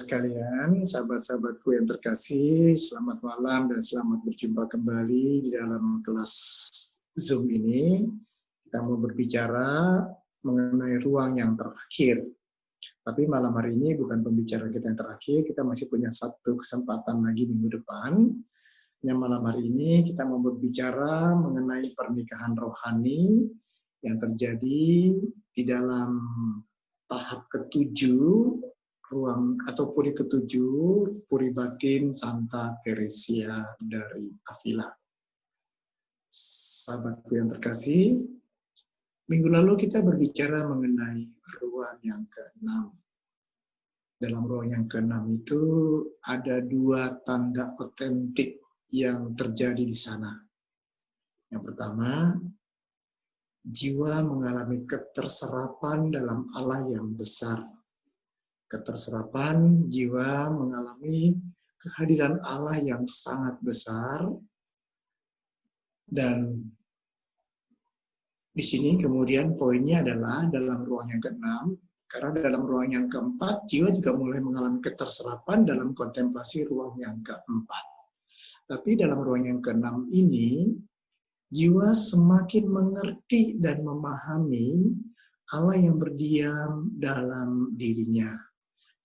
sekalian, sahabat-sahabatku yang terkasih, selamat malam dan selamat berjumpa kembali di dalam kelas Zoom ini. Kita mau berbicara mengenai ruang yang terakhir. Tapi malam hari ini bukan pembicaraan kita yang terakhir, kita masih punya satu kesempatan lagi minggu depan. Yang malam hari ini kita mau berbicara mengenai pernikahan rohani yang terjadi di dalam tahap ketujuh, ruang atau puri ketujuh, puri batin Santa Teresia dari Avila. Sahabatku yang terkasih, minggu lalu kita berbicara mengenai ruang yang keenam. Dalam ruang yang keenam itu ada dua tanda otentik yang terjadi di sana. Yang pertama, jiwa mengalami keterserapan dalam Allah yang besar. Keterserapan jiwa mengalami kehadiran Allah yang sangat besar, dan di sini kemudian poinnya adalah dalam ruang yang keenam, karena dalam ruang yang keempat jiwa juga mulai mengalami keterserapan dalam kontemplasi ruang yang keempat. Tapi dalam ruang yang keenam ini, jiwa semakin mengerti dan memahami Allah yang berdiam dalam dirinya.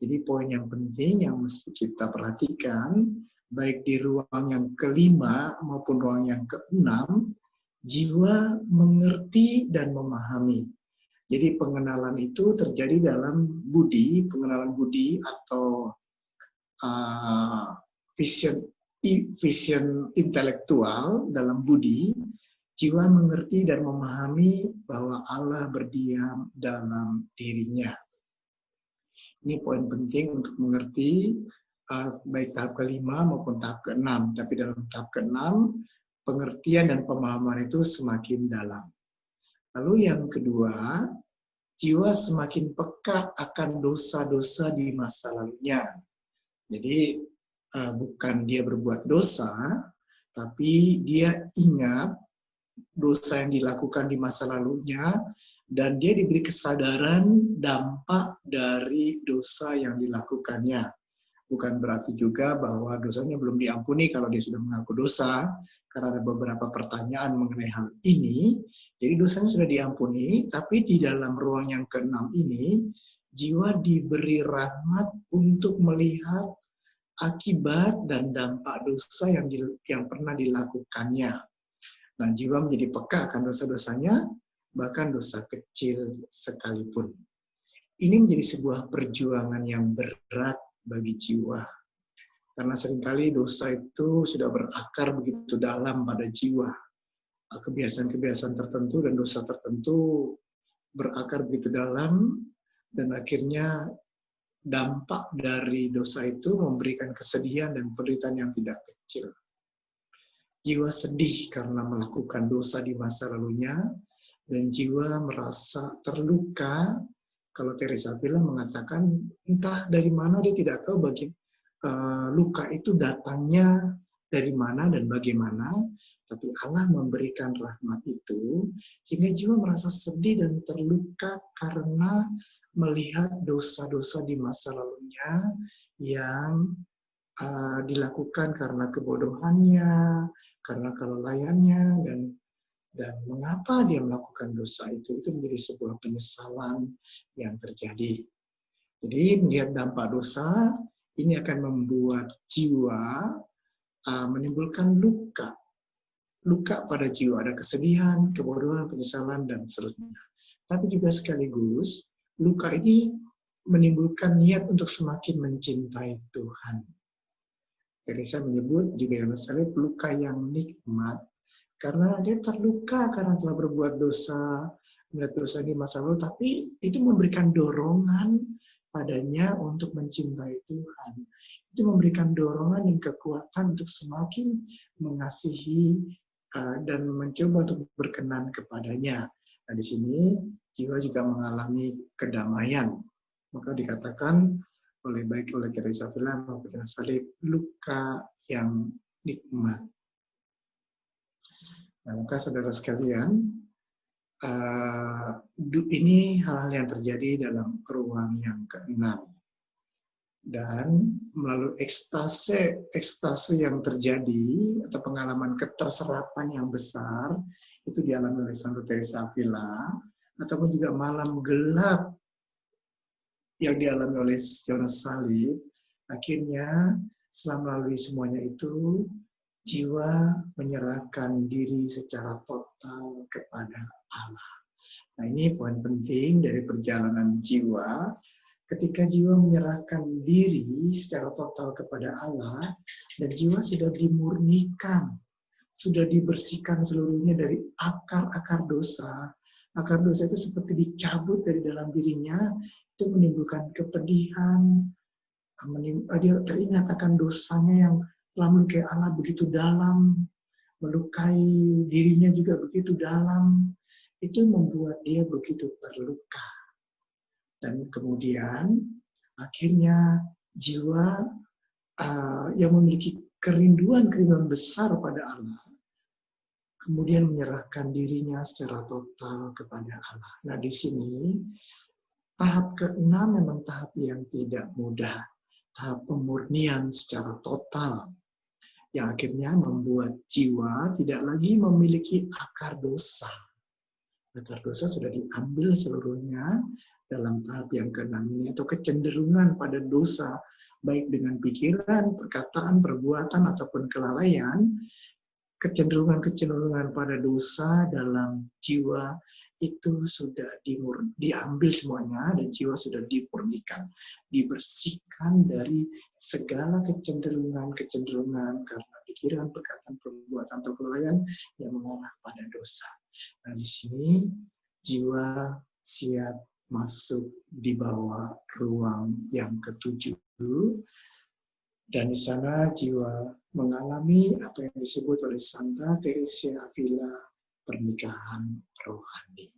Jadi poin yang penting yang mesti kita perhatikan, baik di ruang yang kelima maupun ruang yang keenam, jiwa mengerti dan memahami. Jadi pengenalan itu terjadi dalam budi, pengenalan budi atau vision intelektual dalam budi. Jiwa mengerti dan memahami bahwa Allah berdiam dalam dirinya. Ini poin penting untuk mengerti baik tahap kelima maupun tahap keenam. Tapi dalam tahap keenam, pengertian dan pemahaman itu semakin dalam. Lalu yang kedua, jiwa semakin peka akan dosa-dosa di masa lalunya. Jadi bukan dia berbuat dosa, tapi dia ingat dosa yang dilakukan di masa lalunya, dan dia diberi kesadaran dampak dari dosa yang dilakukannya. Bukan berarti juga bahwa dosanya belum diampuni kalau dia sudah mengaku dosa, karena ada beberapa pertanyaan mengenai hal ini. Jadi dosanya sudah diampuni, tapi di dalam ruang yang keenam ini, jiwa diberi rahmat untuk melihat akibat dan dampak dosa yang pernah dilakukannya. Nah, jiwa menjadi peka akan dosa-dosanya, bahkan dosa kecil sekalipun. Ini menjadi sebuah perjuangan yang berat bagi jiwa. Karena seringkali dosa itu sudah berakar begitu dalam pada jiwa. Kebiasaan-kebiasaan tertentu dan dosa tertentu berakar begitu dalam, dan akhirnya dampak dari dosa itu memberikan kesedihan dan penderitaan yang tidak kecil. Jiwa sedih karena melakukan dosa di masa lalunya, dan jiwa merasa terluka. Kalau Teresa Avila mengatakan, entah dari mana dia tidak tahu luka itu datangnya dari mana dan bagaimana, tapi Allah memberikan rahmat itu, sehingga jiwa merasa sedih dan terluka karena melihat dosa-dosa di masa lalunya yang dilakukan karena kebodohannya, karena kelalaiannya, dan mengapa dia melakukan dosa itu menjadi sebuah penyesalan yang terjadi. Jadi melihat dampak dosa ini akan membuat jiwa menimbulkan luka pada jiwa, ada kesedihan, kebodohan, penyesalan, dan seterusnya. Tapi juga sekaligus luka ini menimbulkan niat untuk semakin mencintai Tuhan. Teresa menyebut juga yang salib luka yang nikmat, karena dia terluka karena telah berbuat dosa, melihat dosa di masa lalu, tapi itu memberikan dorongan padanya untuk mencintai Tuhan. Itu memberikan dorongan dan kekuatan untuk semakin mengasihi dan mencoba untuk berkenan kepadanya. Nah, di sini jiwa juga mengalami kedamaian. Maka dikatakan baik oleh Teresa Avila maupun salib luka yang nikmat. Nah, maka saudara sekalian, ini hal-hal yang terjadi dalam ruang yang keenam. Dan melalui ekstase yang terjadi atau pengalaman keterserapan yang besar itu dialami oleh Santa Teresa Avila, ataupun juga malam gelap yang dialami oleh Yohanes Salib, akhirnya setelah melalui semuanya itu jiwa menyerahkan diri secara total kepada Allah. Nah, ini poin penting dari perjalanan jiwa. Ketika jiwa menyerahkan diri secara total kepada Allah, dan jiwa sudah dimurnikan, sudah dibersihkan seluruhnya dari akar-akar dosa. Akar dosa itu seperti dicabut dari dalam dirinya, itu menimbulkan kepedihan, dia teringat akan dosanya yang telah melukai Allah begitu dalam, melukai dirinya juga begitu dalam, itu membuat dia begitu terluka. Dan kemudian akhirnya jiwa yang memiliki kerinduan besar pada Allah, kemudian menyerahkan dirinya secara total kepada Allah. Nah, di sini tahap ke-6 memang tahap yang tidak mudah, tahap pemurnian secara total, yang akhirnya membuat jiwa tidak lagi memiliki akar dosa. Akar dosa sudah diambil seluruhnya dalam tahap yang ke-6 ini, atau kecenderungan pada dosa, baik dengan pikiran, perkataan, perbuatan, ataupun kelalaian. Kecenderungan-kecenderungan pada dosa dalam jiwa itu sudah diambil semuanya, dan jiwa sudah dimurnikan, dibersihkan dari segala kecenderungan-kecenderungan karena pikiran, perkataan, perbuatan, atau kelalaian yang mengarah pada dosa. Nah, di sini jiwa siap masuk di bawah ruang yang ke-7, dan di sana jiwa mengalami apa yang disebut oleh Santa Teresa Avila, pernikahan rohani.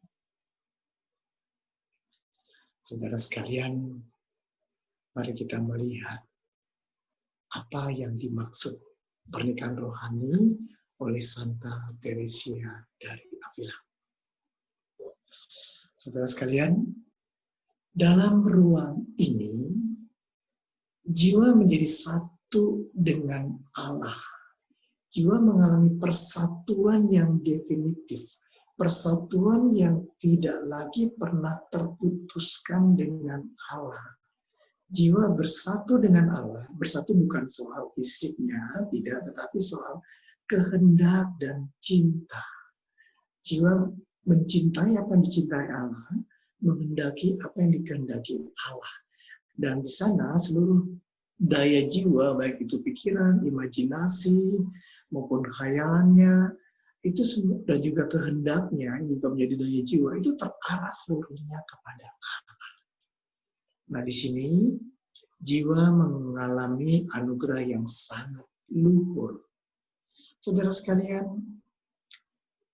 Saudara sekalian, mari kita melihat apa yang dimaksud pernikahan rohani oleh Santa Teresa dari Avila. Saudara sekalian, dalam ruang ini, jiwa menjadi satu dengan Allah. Jiwa mengalami persatuan yang definitif, persatuan yang tidak lagi pernah terputuskan dengan Allah. Jiwa bersatu dengan Allah, bersatu bukan soal fisiknya, tidak, tetapi soal kehendak dan cinta. Jiwa mencintai apa yang dicintai Allah, menghendaki apa yang dikehendaki Allah. Dan di sana seluruh daya jiwa, baik itu pikiran, imajinasi, maupun khayalannya, itu semua, dan juga kehendaknya, yang juga menjadi daya jiwa, itu terarah seluruhnya kepada Allah. Nah, di sini jiwa mengalami anugerah yang sangat luhur. Saudara sekalian,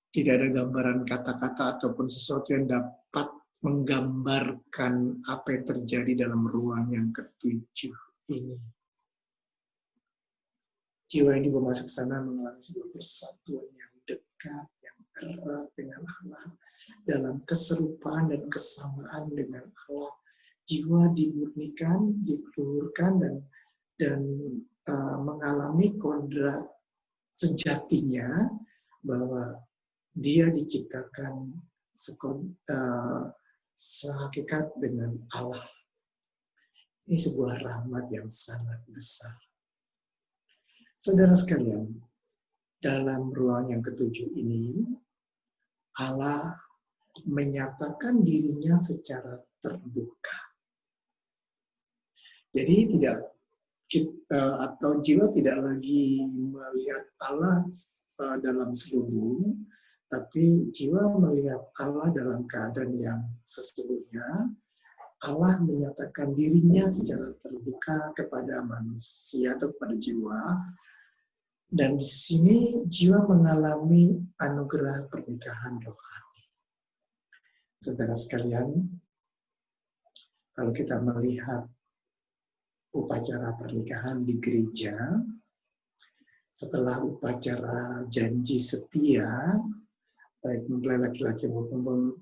tidak ada gambaran kata-kata ataupun sesuatu yang dapat menggambarkan apa yang terjadi dalam ruang yang ke-7 ini. Jiwa yang dibawa masuk sana mengalami sebuah persatuan yang dekat, yang erat dengan Allah, dalam keserupaan dan kesamaan dengan Allah. Jiwa dimurnikan, dipeluhurkan, dan mengalami kodrat sejatinya bahwa dia diciptakan sehakikat dengan Allah. Ini sebuah rahmat yang sangat besar. Saudara sekalian, dalam ruang yang ke-7 ini, Allah menyatakan dirinya secara terbuka. Jadi jiwa tidak lagi melihat Allah dalam seluruh, tapi jiwa melihat Allah dalam keadaan yang sesungguhnya. Allah menyatakan dirinya secara terbuka kepada manusia atau kepada jiwa. Dan di sini jiwa mengalami anugerah pernikahan rohani. Saudara sekalian, kalau kita melihat upacara pernikahan di gereja, setelah upacara janji setia, baik mempelai laki-laki maupun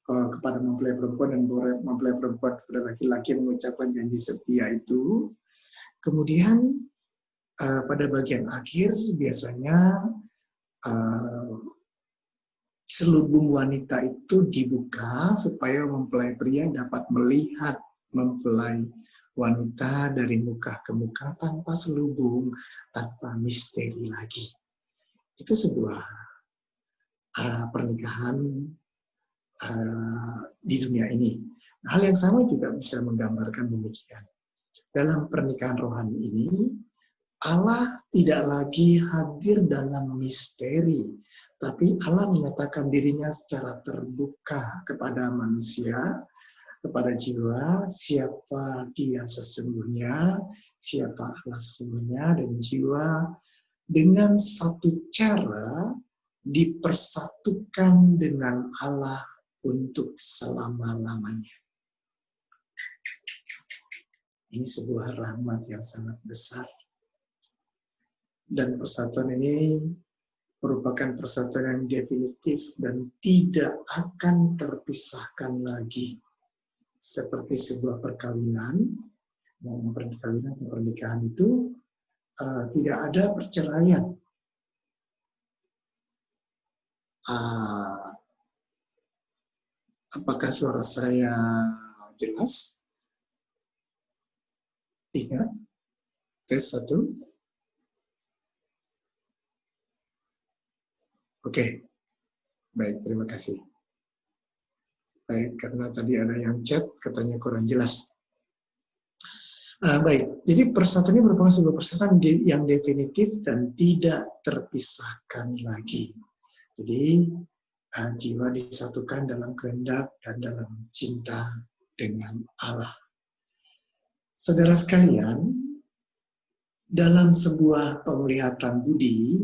kepada mempelai perempuan dan mempelai perempuan kepada laki-laki mengucapkan janji setia itu. Kemudian pada bagian akhir biasanya selubung wanita itu dibuka supaya mempelai pria dapat melihat mempelai wanita dari muka ke muka tanpa selubung, tanpa misteri lagi. Itu sebuah pernikahan di dunia ini. Hal yang sama juga bisa menggambarkan demikian. Dalam pernikahan rohani ini, Allah tidak lagi hadir dalam misteri, tapi Allah menyatakan dirinya secara terbuka kepada manusia, kepada jiwa, siapa dia sesungguhnya, siapa Allah sesungguhnya, dan jiwa dengan satu cara dipersatukan dengan Allah untuk selama-lamanya. Ini sebuah rahmat yang sangat besar. Dan persatuan ini merupakan persatuan yang definitif dan tidak akan terpisahkan lagi. Seperti sebuah perkawinan, pernikahan itu tidak ada perceraian. Apakah suara saya jelas? Ingat, tes 1. Oke, baik, terima kasih. Baik, karena tadi ada yang chat, katanya kurang jelas. Baik, jadi persatuan ini merupakan sebuah persatuan yang definitif dan tidak terpisahkan lagi. Jadi, jiwa disatukan dalam kehendak dan dalam cinta dengan Allah. Saudara sekalian, dalam sebuah penglihatan budi,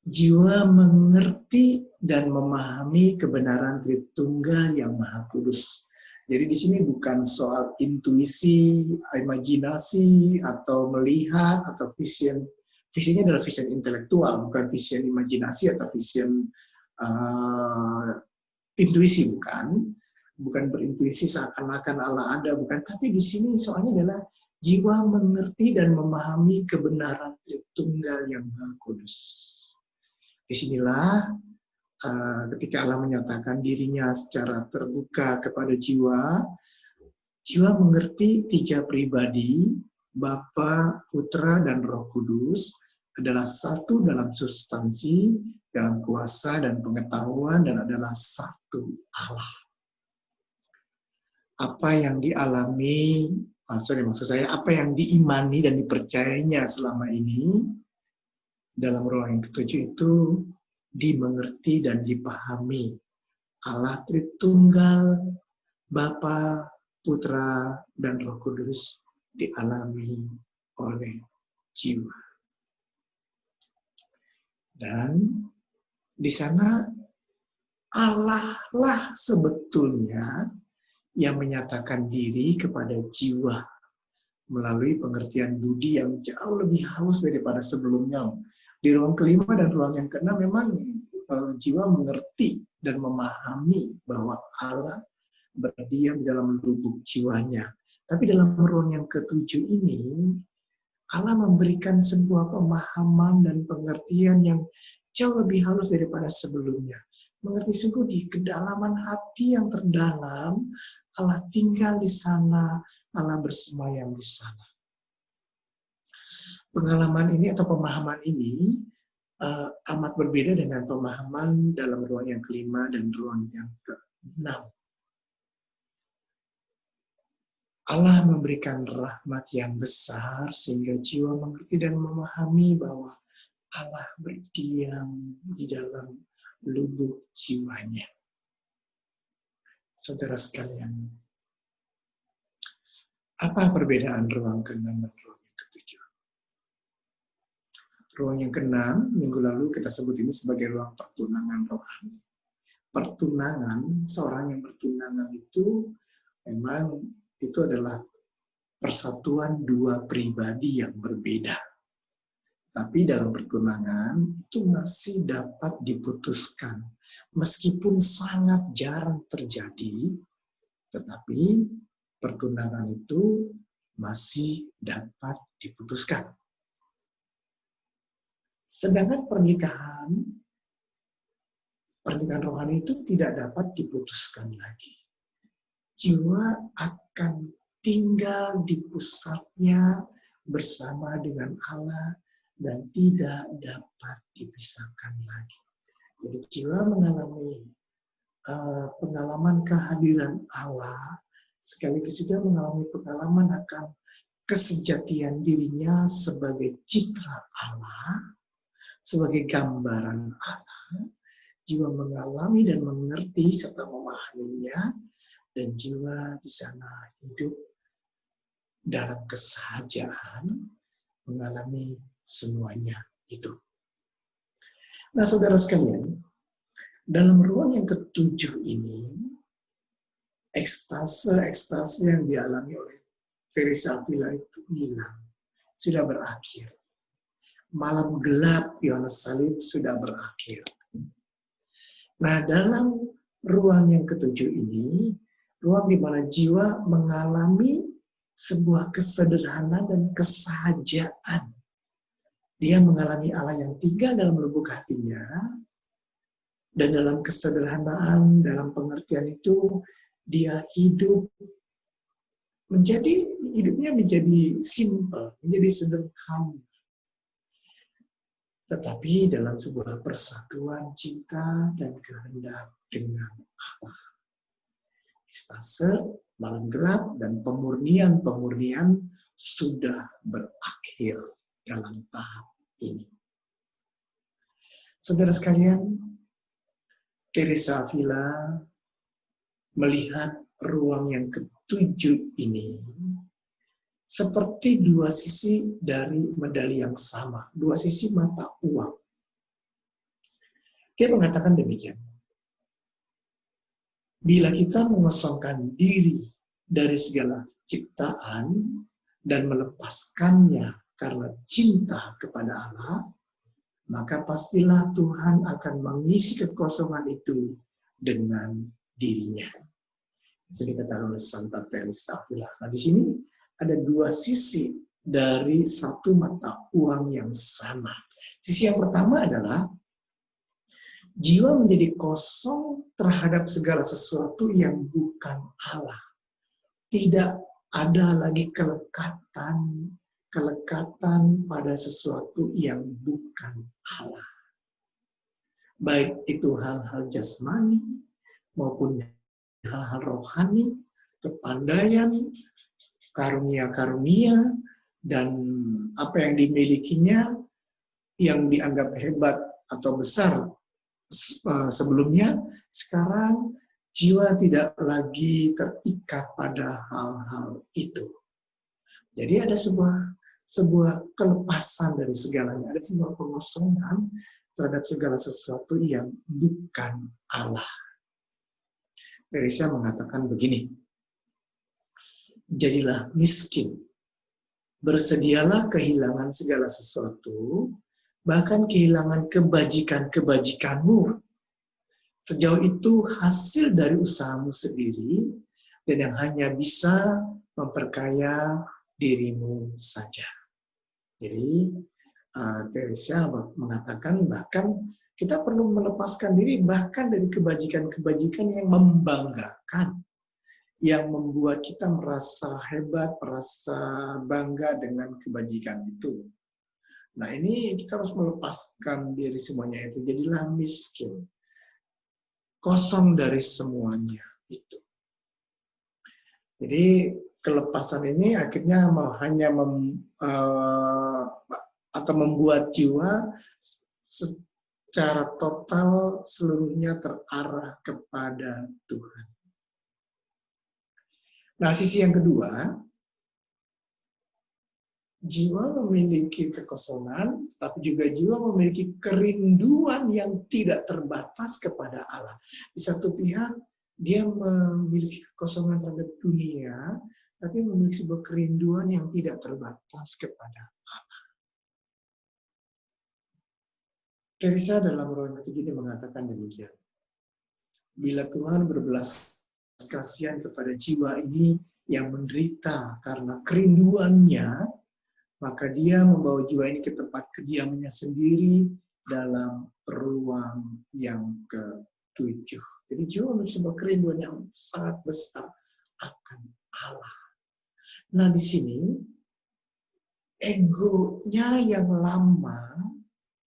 jiwa mengerti dan memahami kebenaran Tritunggal yang Maha Kudus. Jadi di sini bukan soal intuisi, imajinasi, atau melihat, atau vision. Visinya adalah vision intelektual, bukan vision imajinasi atau vision intuisi, bukan. Bukan berintuisi seakan-akan Allah ada, bukan. Tapi di sini soalnya adalah jiwa mengerti dan memahami kebenaran Tritunggal yang Maha Kudus. Disinilah ketika Allah menyatakan dirinya secara terbuka kepada jiwa, jiwa mengerti 3 pribadi, Bapa, Putra, dan Roh Kudus adalah satu dalam substansi, dalam kuasa dan pengetahuan, dan adalah satu Allah. Apa yang dialami, maksud saya apa yang diimani dan dipercayainya selama ini, dalam ruang yang ketujuh itu dimengerti dan dipahami. Allah Tritunggal, Bapa, Putra, dan Roh Kudus dialami oleh jiwa. Dan di sana Allah lah sebetulnya yang menyatakan diri kepada jiwa melalui pengertian budi yang jauh lebih halus daripada sebelumnya. Di ruang kelima dan ruang yang keenam memang jiwa mengerti dan memahami bahwa Allah berdiam dalam lubuk jiwanya. Tapi dalam ruang yang ketujuh ini, Allah memberikan sebuah pemahaman dan pengertian yang jauh lebih halus daripada sebelumnya. Mengerti sungguh di kedalaman hati yang terdalam, Allah tinggal di sana, Allah bersemayam di sana. Pengalaman ini atau pemahaman ini amat berbeda dengan pemahaman dalam ruang yang kelima dan ruang yang keenam. Allah memberikan rahmat yang besar sehingga jiwa mengerti dan memahami bahwa Allah berdiam di dalam lubuk jiwanya. Saudara sekalian, apa perbedaan ruang keenam dan ruang yang ketujuh? Ruang yang keenam, minggu lalu kita sebut ini sebagai ruang pertunangan rohani. Pertunangan, seorang yang bertunangan itu memang itu adalah persatuan 2 pribadi yang berbeda. Tapi dalam pertunangan itu masih dapat diputuskan, meskipun sangat jarang terjadi, tetapi pertunangan itu masih dapat diputuskan. Sedangkan pernikahan rohani itu tidak dapat diputuskan lagi. Jiwa akan tinggal di pusatnya bersama dengan Allah dan tidak dapat dipisahkan lagi. Jadi jiwa mengalami pengalaman kehadiran Allah, sekaligus juga mengalami pengalaman akan kesejatian dirinya sebagai citra Allah, sebagai gambaran Allah. Jiwa mengalami dan mengerti serta memahaminya, dan jiwa di sana hidup dalam kesahajaan, mengalami semuanya itu. Nah, saudara sekalian, dalam ruang yang ketujuh ini, ekstase yang dialami oleh Teresa Avila itu hilang, sudah berakhir. Malam gelap Yohanes Salib sudah berakhir. Nah, dalam ruang yang ketujuh ini, ruang di mana jiwa mengalami sebuah kesederhanaan dan kesahajaan. Dia mengalami Allah yang tinggal dalam lubuk hatinya, dan dalam kesederhanaan, dalam pengertian itu, dia hidupnya menjadi simple, menjadi sederhana. Tetapi dalam sebuah persatuan cinta dan kehendak dengan Allah. Ekstase, malam gelap, dan pemurnian sudah berakhir dalam tahap ini. Saudara sekalian, Teresa Avila melihat ruang yang ketujuh ini seperti dua sisi dari medali yang sama, dua sisi mata uang. Dia mengatakan demikian. Bila kita mengosongkan diri dari segala ciptaan dan melepaskannya karena cinta kepada Allah, maka pastilah Tuhan akan mengisi kekosongan itu dengan dirinya. Jadi dikatakan oleh Santa Teresa Avila. Nah, di sini ada dua sisi dari satu mata uang yang sama. Sisi yang pertama adalah jiwa menjadi kosong terhadap segala sesuatu yang bukan Allah. Tidak ada lagi kelekatan pada sesuatu yang bukan Allah. Baik itu hal-hal jasmani maupun hal-hal rohani, kepandaian, karunia-karunia, dan apa yang dimilikinya yang dianggap hebat atau besar sebelumnya, sekarang jiwa tidak lagi terikat pada hal-hal itu. Jadi ada sebuah kelepasan dari segalanya, ada sebuah pengosongan terhadap segala sesuatu yang bukan Allah. Teresa mengatakan begini, jadilah miskin, bersedialah kehilangan segala sesuatu, bahkan kehilangan kebajikan-kebajikanmu. Sejauh itu hasil dari usahamu sendiri, dan yang hanya bisa memperkaya dirimu saja. Jadi, Teresa mengatakan bahkan kita perlu melepaskan diri bahkan dari kebajikan-kebajikan yang membanggakan, yang membuat kita merasa hebat, merasa bangga dengan kebajikan itu. Nah, ini kita harus melepaskan diri semuanya itu. Jadilah miskin, kosong dari semuanya itu. Jadi kelepasan ini akhirnya hanya atau membuat jiwa secara total seluruhnya terarah kepada Tuhan. Nah, sisi yang kedua, jiwa memiliki kekosongan, tapi juga jiwa memiliki kerinduan yang tidak terbatas kepada Allah. Di satu pihak, dia memiliki kekosongan terhadap dunia, tapi memiliki sebuah kerinduan yang tidak terbatas kepada Allah. Teresa dalam ruang ketiga ini mengatakan demikian. bila Tuhan berbelas kasihan kepada jiwa ini yang menderita karena kerinduannya, maka dia membawa jiwa ini ke tempat kediamannya sendiri dalam ruang yang ke-7. Jadi jiwa memiliki sebuah kerinduan yang sangat besar akan Allah. Nah, di sini egonya yang lama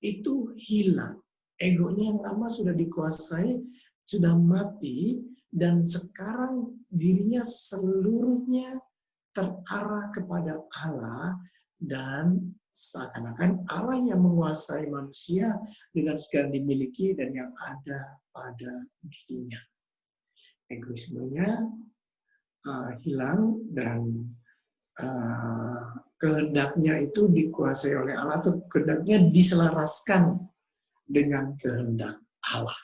itu hilang. Egonya yang lama sudah dikuasai, sudah mati, dan sekarang dirinya seluruhnya terarah kepada Allah, dan seakan-akan Allah yang menguasai manusia dengan segala yang dimiliki dan yang ada pada dirinya. Egoismenya hilang dan kehendaknya itu dikuasai oleh Allah, atau kehendaknya diselaraskan dengan kehendak Allah.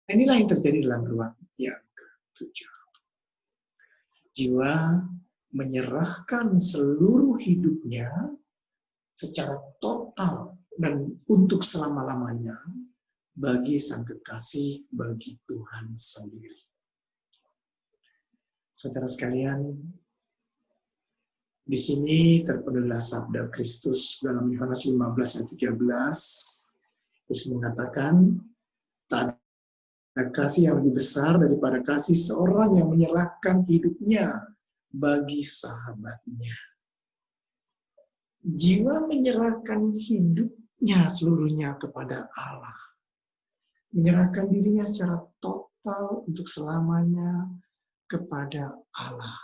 Inilah yang terjadi dalam ruang yang ke-7. Jiwa menyerahkan seluruh hidupnya secara total dan untuk selama-lamanya bagi Sang Kekasih, bagi Tuhan sendiri. Saudara sekalian, di sini terpenuhilah sabda Kristus dalam Yohanes 15 ayat 13. Yesus mengatakan, tak ada kasih yang lebih besar daripada kasih seorang yang menyerahkan hidupnya bagi sahabatnya. Jiwa menyerahkan hidupnya seluruhnya kepada Allah. Menyerahkan dirinya secara total untuk selamanya kepada Allah.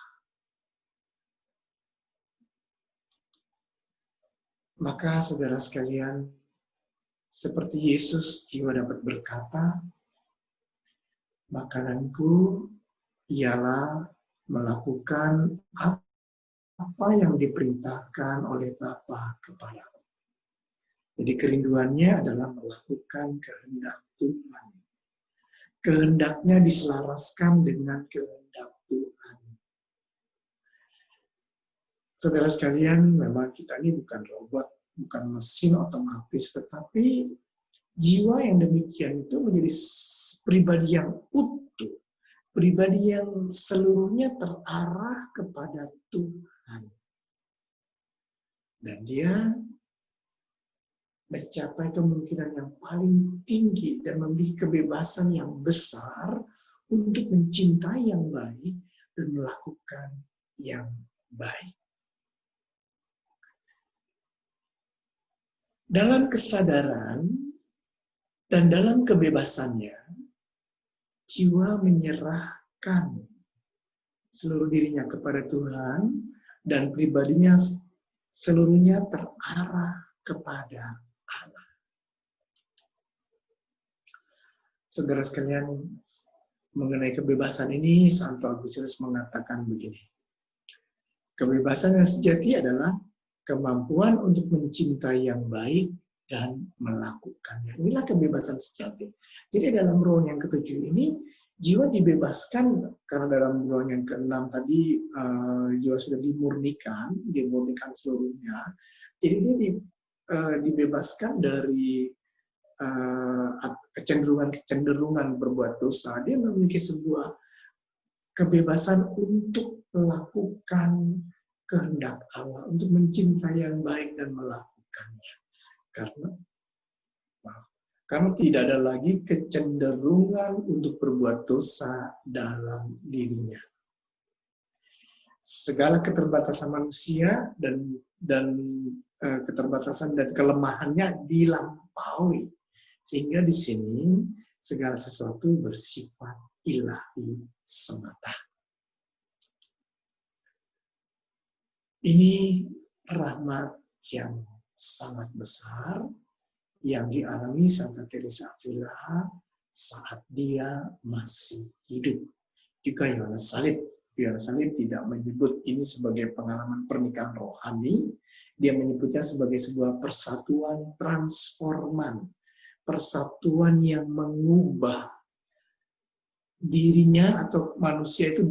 Maka saudara sekalian, seperti Yesus, jiwa dapat berkata, makananku ialah melakukan apa yang diperintahkan oleh Bapa kepadaku. Jadi kerinduannya adalah melakukan kehendak Tuhan. Kehendaknya diselaraskan dengan kehendak Tuhan. Saudara sekalian, memang kita ini bukan robot, bukan mesin otomatis, tetapi jiwa yang demikian itu menjadi pribadi yang utuh, pribadi yang seluruhnya terarah kepada Tuhan. Dan dia mencapai kemungkinan yang paling tinggi dan memiliki kebebasan yang besar untuk mencintai yang baik dan melakukan yang baik. Dalam kesadaran dan dalam kebebasannya, jiwa menyerahkan seluruh dirinya kepada Tuhan dan pribadinya seluruhnya terarah kepada Allah. Saudara sekalian, mengenai kebebasan ini, Santo Agustinus mengatakan begini. Kebebasan yang sejati adalah kemampuan untuk mencintai yang baik dan melakukannya. Inilah kebebasan sejati. Jadi dalam ruang yang ke-7 ini, jiwa dibebaskan, karena dalam ruang yang ke-6 tadi, jiwa sudah dimurnikan seluruhnya. Jadi dia dibebaskan dari kecenderungan berbuat dosa. Dia memiliki sebuah kebebasan untuk melakukan kehendak Allah, untuk mencintai yang baik dan melakukannya. Karena tidak ada lagi kecenderungan untuk berbuat dosa dalam dirinya. Segala keterbatasan manusia dan keterbatasan dan kelemahannya dilampaui, sehingga di sini segala sesuatu bersifat ilahi semata. Ini rahmat yang sangat besar yang dialami Santa Teresa Avila saat dia masih hidup. Juga Yohanes Salib tidak menyebut ini sebagai pengalaman pernikahan rohani, dia menyebutnya sebagai sebuah persatuan transforman, persatuan yang mengubah dirinya atau manusia itu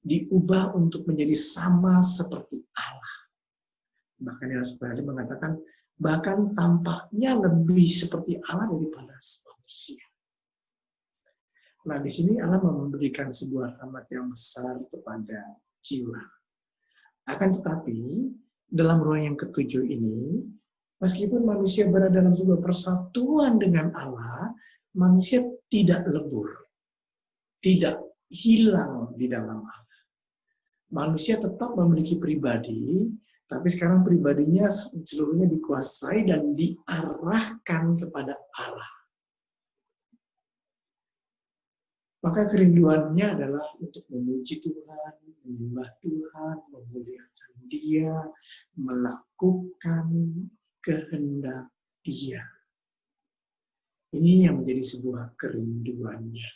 diubah untuk menjadi sama seperti Allah. Bahkan Yohanes Salib mengatakan bahkan tampaknya lebih seperti Allah daripada manusia. Nah, di sini Allah memberikan sebuah rahmat yang besar kepada jiwa. Akan tetapi, dalam ruang yang ketujuh ini, meskipun manusia berada dalam sebuah persatuan dengan Allah, manusia tidak lebur, tidak hilang di dalam Allah. Manusia tetap memiliki pribadi, tapi sekarang pribadinya seluruhnya dikuasai dan diarahkan kepada Allah. Maka kerinduannya adalah untuk memuji Tuhan, menyembah Tuhan, memuliakan Dia, melakukan kehendak Dia. Ini yang menjadi sebuah kerinduannya.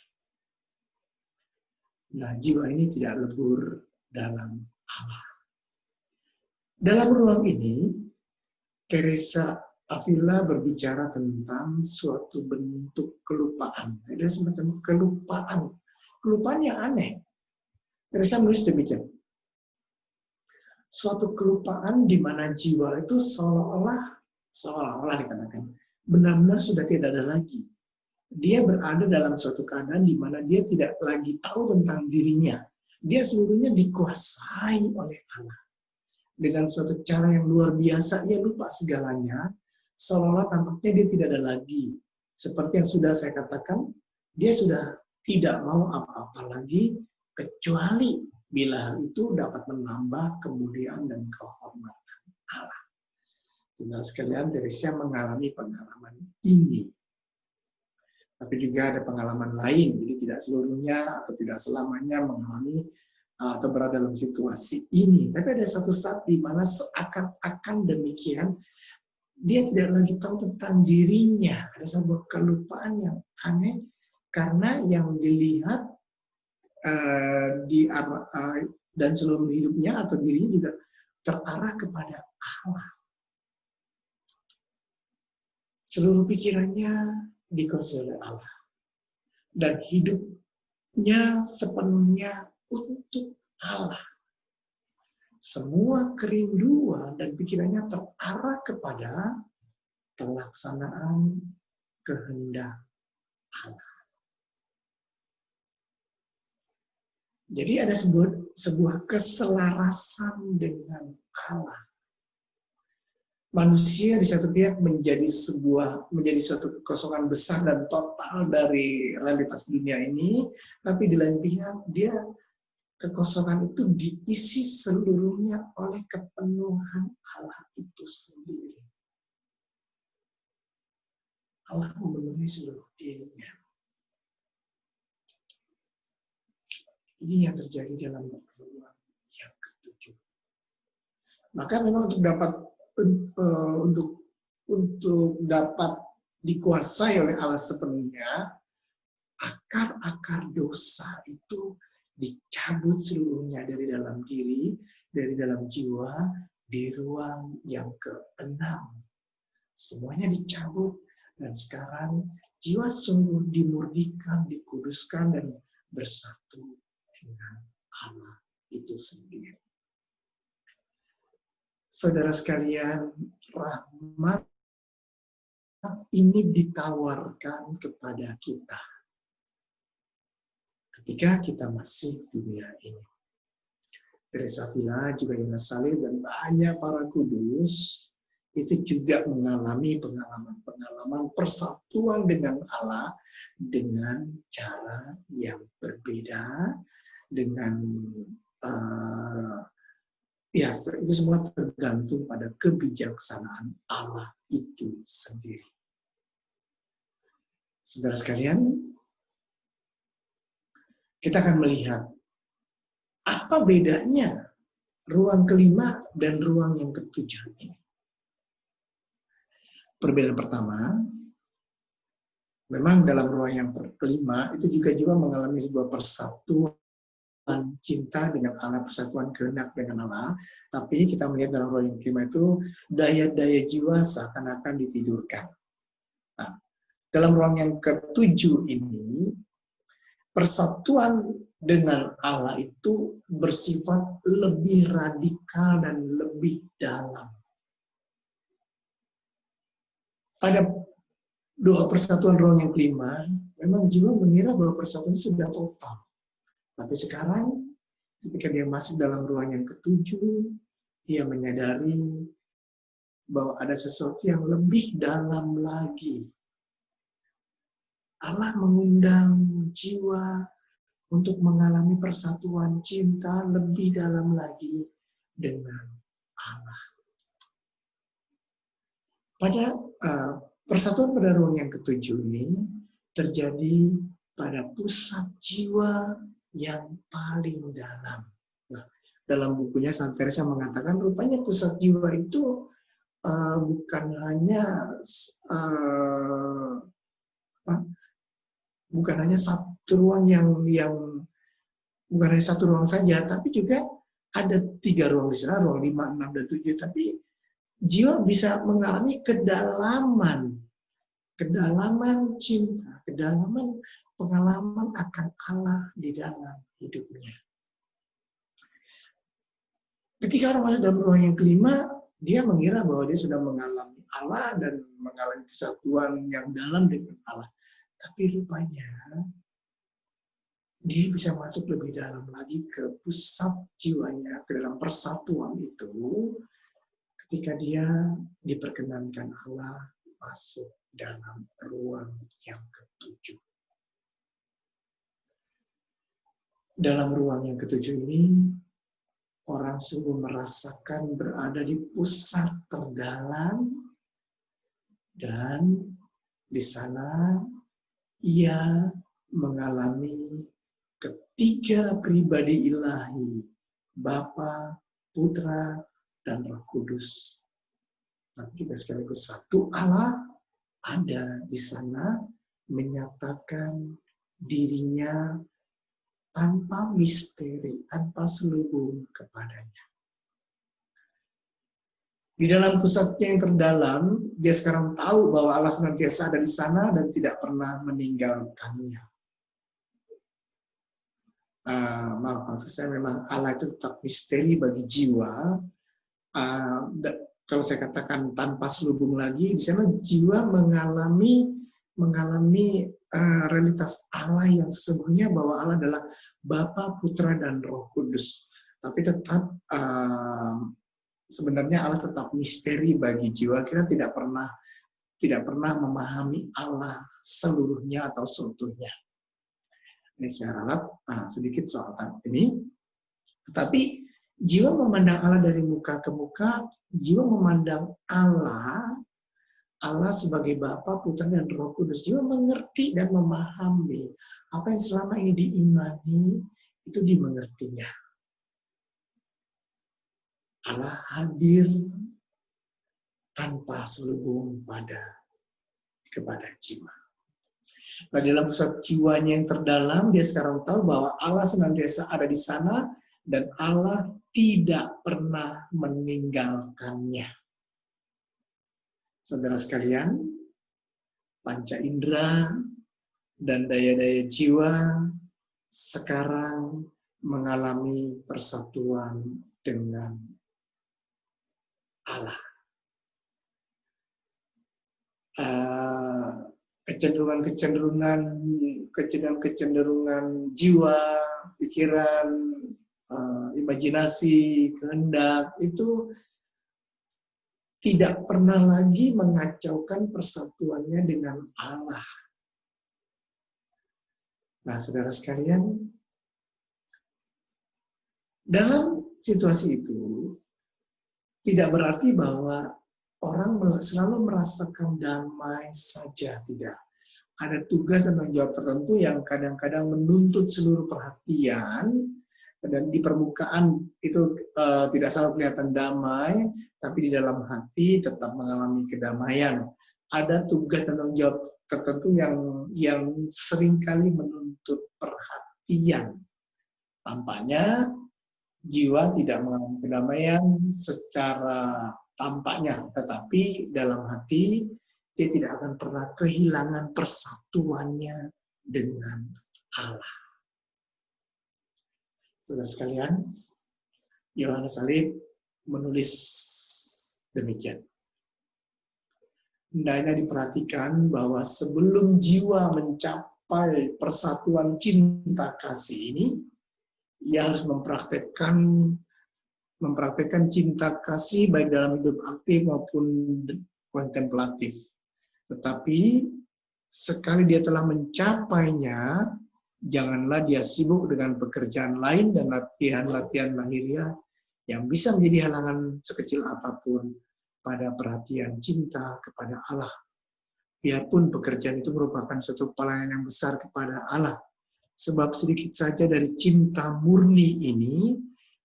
Nah, jiwa ini tidak lebur dalam Allah. Dalam ruang ini, Teresa Avila berbicara tentang suatu bentuk kelupaan. Ada semacam kelupaan. Kelupaan yang aneh. Teresa menulis demikian. Suatu kelupaan di mana jiwa itu seolah-olah dikatakan, benar-benar sudah tidak ada lagi. Dia berada dalam suatu keadaan di mana dia tidak lagi tahu tentang dirinya. Dia seluruhnya dikuasai oleh Allah. Dengan suatu cara yang luar biasa, ia lupa segalanya. Seolah-olah tampaknya dia tidak ada lagi. Seperti yang sudah saya katakan, dia sudah tidak mau apa-apa lagi, kecuali bila hal itu dapat menambah kemuliaan dan kehormatan Allah. Saudara sekalian, Teresa mengalami pengalaman ini. Tapi juga ada pengalaman lain, jadi tidak seluruhnya atau tidak selamanya mengalami atau berada dalam situasi ini. Tapi ada satu saat di mana seakan-akan demikian, dia tidak lagi tahu tentang dirinya. Ada sebuah kelupaan yang aneh, karena yang dilihat dan seluruh hidupnya atau dirinya juga terarah kepada Allah. Seluruh pikirannya dikuasai oleh Allah. Dan hidupnya sepenuhnya untuk Allah. Semua kerinduan dan pikirannya terarah kepada pelaksanaan kehendak Allah. Jadi ada sebuah keselarasan dengan Allah. Manusia di satu pihak menjadi suatu kekosongan besar dan total dari realitas dunia ini, tapi di lain pihak kekosongan itu diisi seluruhnya oleh kepenuhan Allah itu sendiri. Allah memenuhi seluruh dirinya. Ini yang terjadi dalam ruang yang ketujuh. Maka memang untuk dapat dikuasai oleh Allah sepenuhnya, akar-akar dosa itu dicabut seluruhnya dari dalam diri, dari dalam jiwa, di ruang yang keenam. Semuanya dicabut, dan sekarang jiwa sungguh dimurnikan, dikuduskan, dan bersatu dengan Allah itu sendiri. Saudara sekalian, rahmat ini ditawarkan kepada kita ketika kita masih di dunia ini. Teresa Avila, juga Yohanes Salib, dan banyak para kudus itu juga mengalami pengalaman persatuan dengan Allah dengan cara yang berbeda, dengan itu semua tergantung pada kebijaksanaan Allah itu sendiri. Saudara sekalian, kita akan melihat apa bedanya ruang kelima dan ruang yang ketujuh ini. Perbedaan pertama, memang dalam ruang yang kelima itu juga jiwa mengalami sebuah persatuan cinta dengan Allah, persatuan kehendak dengan Allah. Tapi kita melihat dalam ruang yang kelima itu daya-daya jiwa seakan-akan ditidurkan. Nah, dalam ruang yang ketujuh ini, persatuan dengan Allah itu bersifat lebih radikal dan lebih dalam. pada doa persatuan ruang yang kelima, memang jiwa mengira bahwa persatuan itu sudah total. Tapi sekarang, ketika dia masuk dalam ruang yang ketujuh, dia menyadari bahwa ada sesuatu yang lebih dalam lagi. Allah mengundang jiwa untuk mengalami persatuan cinta lebih dalam lagi dengan Allah. Pada persatuan pada ruang yang ketujuh ini terjadi pada pusat jiwa yang paling dalam. Nah, dalam bukunya Santa Teresa mengatakan rupanya pusat jiwa itu bukan hanya satu ruang yang bukan hanya satu ruang saja, tapi juga ada 3 ruang di sana, ruang 5, 6, dan 7. Tapi jiwa bisa mengalami kedalaman cinta, kedalaman pengalaman akan Allah di dalam hidupnya. Ketika orang masuk dalam ruang yang kelima, dia mengira bahwa dia sudah mengalami Allah dan mengalami kesatuan yang dalam dengan Allah. Tapi rupanya dia bisa masuk lebih dalam lagi ke pusat jiwanya, ke dalam persatuan itu, ketika dia diperkenankan Allah masuk dalam ruang yang ketujuh. Dalam ruang yang ketujuh ini, orang sungguh merasakan berada di pusat terdalam, dan di sana ia mengalami ketiga pribadi ilahi, Bapa, Putra, dan Roh Kudus. Tapi juga sekaligus satu Allah ada di sana menyatakan dirinya tanpa misteri, tanpa selubung kepadanya. Di dalam pusatnya yang terdalam, dia sekarang tahu bahwa Allah senantiasa ada di sana dan tidak pernah meninggalkannya. Maksud saya memang Allah itu tetap misteri bagi jiwa. Kalau saya katakan tanpa selubung lagi, di sana jiwa mengalami realitas Allah yang sesungguhnya, bahwa Allah adalah Bapa, Putra, dan Roh Kudus. Tapi tetap sebenarnya Allah tetap misteri bagi jiwa. Kita tidak pernah memahami Allah seluruhnya atau seutuhnya. Ini saya ralat sedikit soal ini. Tetapi jiwa memandang Allah dari muka ke muka, jiwa memandang Allah sebagai Bapa, Putra, dan Roh Kudus. Jiwa mengerti dan memahami apa yang selama ini diimani, itu dimengertinya. Allah hadir tanpa selubung kepada jiwa. Nah, dalam pusat jiwanya yang terdalam, dia sekarang tahu bahwa Allah senantiasa ada di sana dan Allah tidak pernah meninggalkannya. Saudara sekalian, panca indera dan daya-daya jiwa sekarang mengalami persatuan dengan Allah. Kecenderungan jiwa, pikiran, imajinasi, kehendak itu tidak pernah lagi mengacaukan persatuannya dengan Allah. Nah, saudara sekalian, dalam situasi itu tidak berarti bahwa orang selalu merasakan damai saja, tidak. Ada tugas dan tanggung jawab tertentu yang kadang-kadang menuntut seluruh perhatian, dan di permukaan itu tidak selalu kelihatan damai, tapi di dalam hati tetap mengalami kedamaian. Ada tugas dan tanggung jawab tertentu yang seringkali menuntut perhatian. Tampaknya jiwa tidak mengalami kedamaian secara tampaknya, tetapi dalam hati dia tidak akan pernah kehilangan persatuannya dengan Allah. Saudara sekalian, Yohanes Salib menulis demikian. hendaknya diperhatikan bahwa sebelum jiwa mencapai persatuan cinta kasih ini, ia harus mempraktekkan cinta kasih baik dalam hidup aktif maupun kontemplatif. Tetapi sekali dia telah mencapainya, janganlah dia sibuk dengan pekerjaan lain dan latihan-latihan lahiriah yang bisa menjadi halangan sekecil apapun pada perhatian cinta kepada Allah. Biarpun pekerjaan itu merupakan suatu pelayanan yang besar kepada Allah. Sebab sedikit saja dari cinta murni ini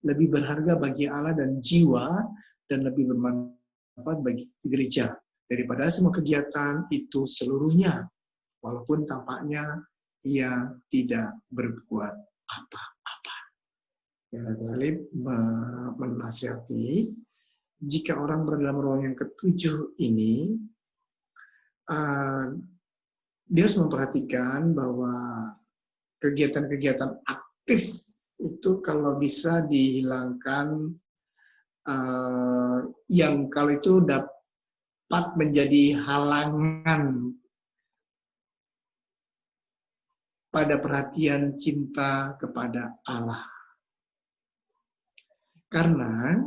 lebih berharga bagi Allah dan jiwa dan lebih bermanfaat bagi gereja daripada semua kegiatan itu seluruhnya, walaupun tampaknya ia tidak berbuat apa-apa. Ya, Galib menasihati, jika orang berada dalam ruang yang ketujuh ini, dia harus memperhatikan bahwa kegiatan-kegiatan aktif itu kalau bisa dihilangkan, yang kalau itu dapat menjadi halangan pada perhatian cinta kepada Allah. Karena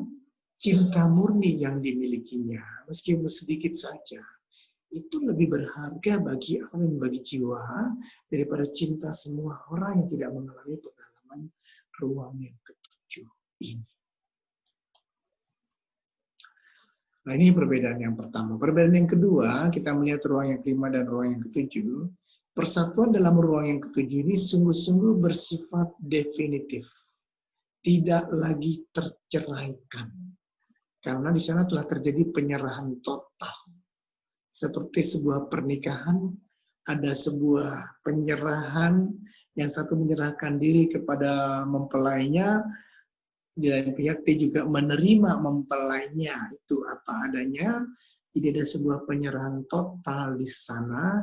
cinta murni yang dimilikinya, meskipun sedikit saja, itu lebih berharga bagi Allah dan bagi jiwa daripada cinta semua orang yang tidak mengalami pengalaman ruang yang ketujuh ini. Nah, ini perbedaan yang pertama. Perbedaan yang kedua, kita melihat ruang yang kelima dan ruang yang ketujuh. Persatuan dalam ruang yang ketujuh ini sungguh-sungguh bersifat definitif, tidak lagi terceraikan, karena di sana telah terjadi penyerahan total. Seperti sebuah pernikahan, ada sebuah penyerahan, yang satu menyerahkan diri kepada mempelainya, di lain pihak dia juga menerima mempelainya itu apa adanya. Jadi ada sebuah penyerahan total di sana,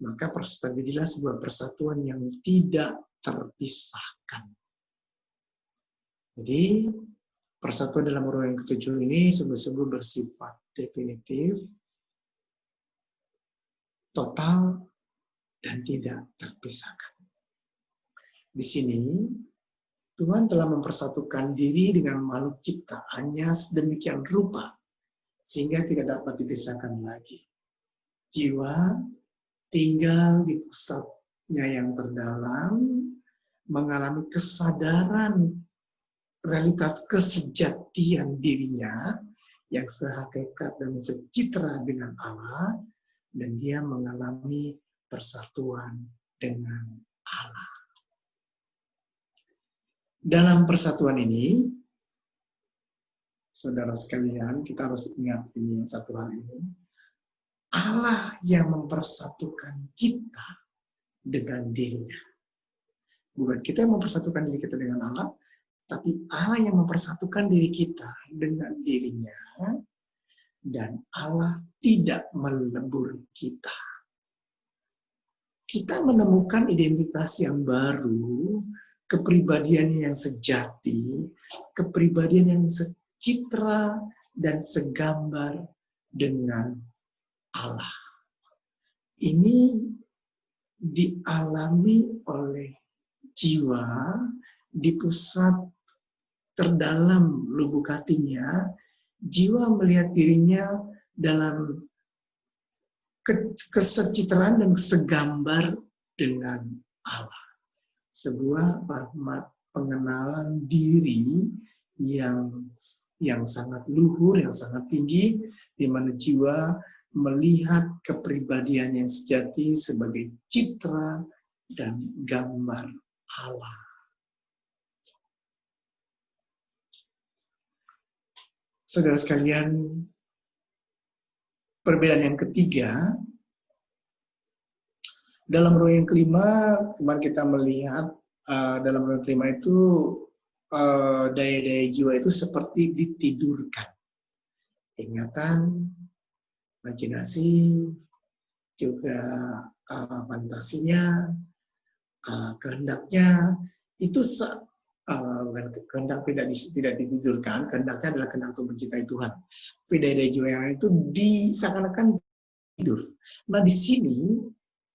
maka terjadilah sebuah persatuan yang tidak terpisahkan. Jadi persatuan dalam ruang yang ketujuh ini sungguh-sungguh bersifat definitif, total, dan tidak terpisahkan. Di sini, Tuhan telah mempersatukan diri dengan makhluk ciptaannya sedemikian rupa, sehingga tidak dapat dipisahkan lagi. Jiwa tinggal di pusatnya yang terdalam, mengalami kesadaran realitas kesejatian dirinya, yang sehakikat dan secitra dengan Allah, dan dia mengalami persatuan dengan Allah. Dalam persatuan ini, saudara sekalian, kita harus ingat ini satu hal ini. Allah yang mempersatukan kita dengan dirinya. Bukan kita yang mempersatukan diri kita dengan Allah, tapi Allah yang mempersatukan diri kita dengan dirinya, dan Allah tidak melebur kita. Kita menemukan identitas yang baru, kepribadian yang sejati, kepribadian yang secitra dan segambar dengan Allah. Ini dialami oleh jiwa di pusat terdalam lubuk hatinya. Jiwa melihat dirinya dalam kesecitraan dan segambar dengan Allah. Sebuah rahmat pengenalan diri yang sangat luhur, yang sangat tinggi, di mana jiwa melihat kepribadian yang sejati sebagai citra dan gambar Allah. Saudara sekalian, perbedaan yang ketiga, dalam ruang yang kelima, kemarin kita melihat dalam ruang kelima itu daya-daya jiwa itu seperti ditidurkan. Ingatan, imajinasi, juga fantasinya, kehendaknya, itu kehendak tidak ditidurkan, kehendaknya adalah kehendak untuk mencintai Tuhan. Tapi daya-daya jiwa yang lain itu seakan-akan tidur. Nah, di sini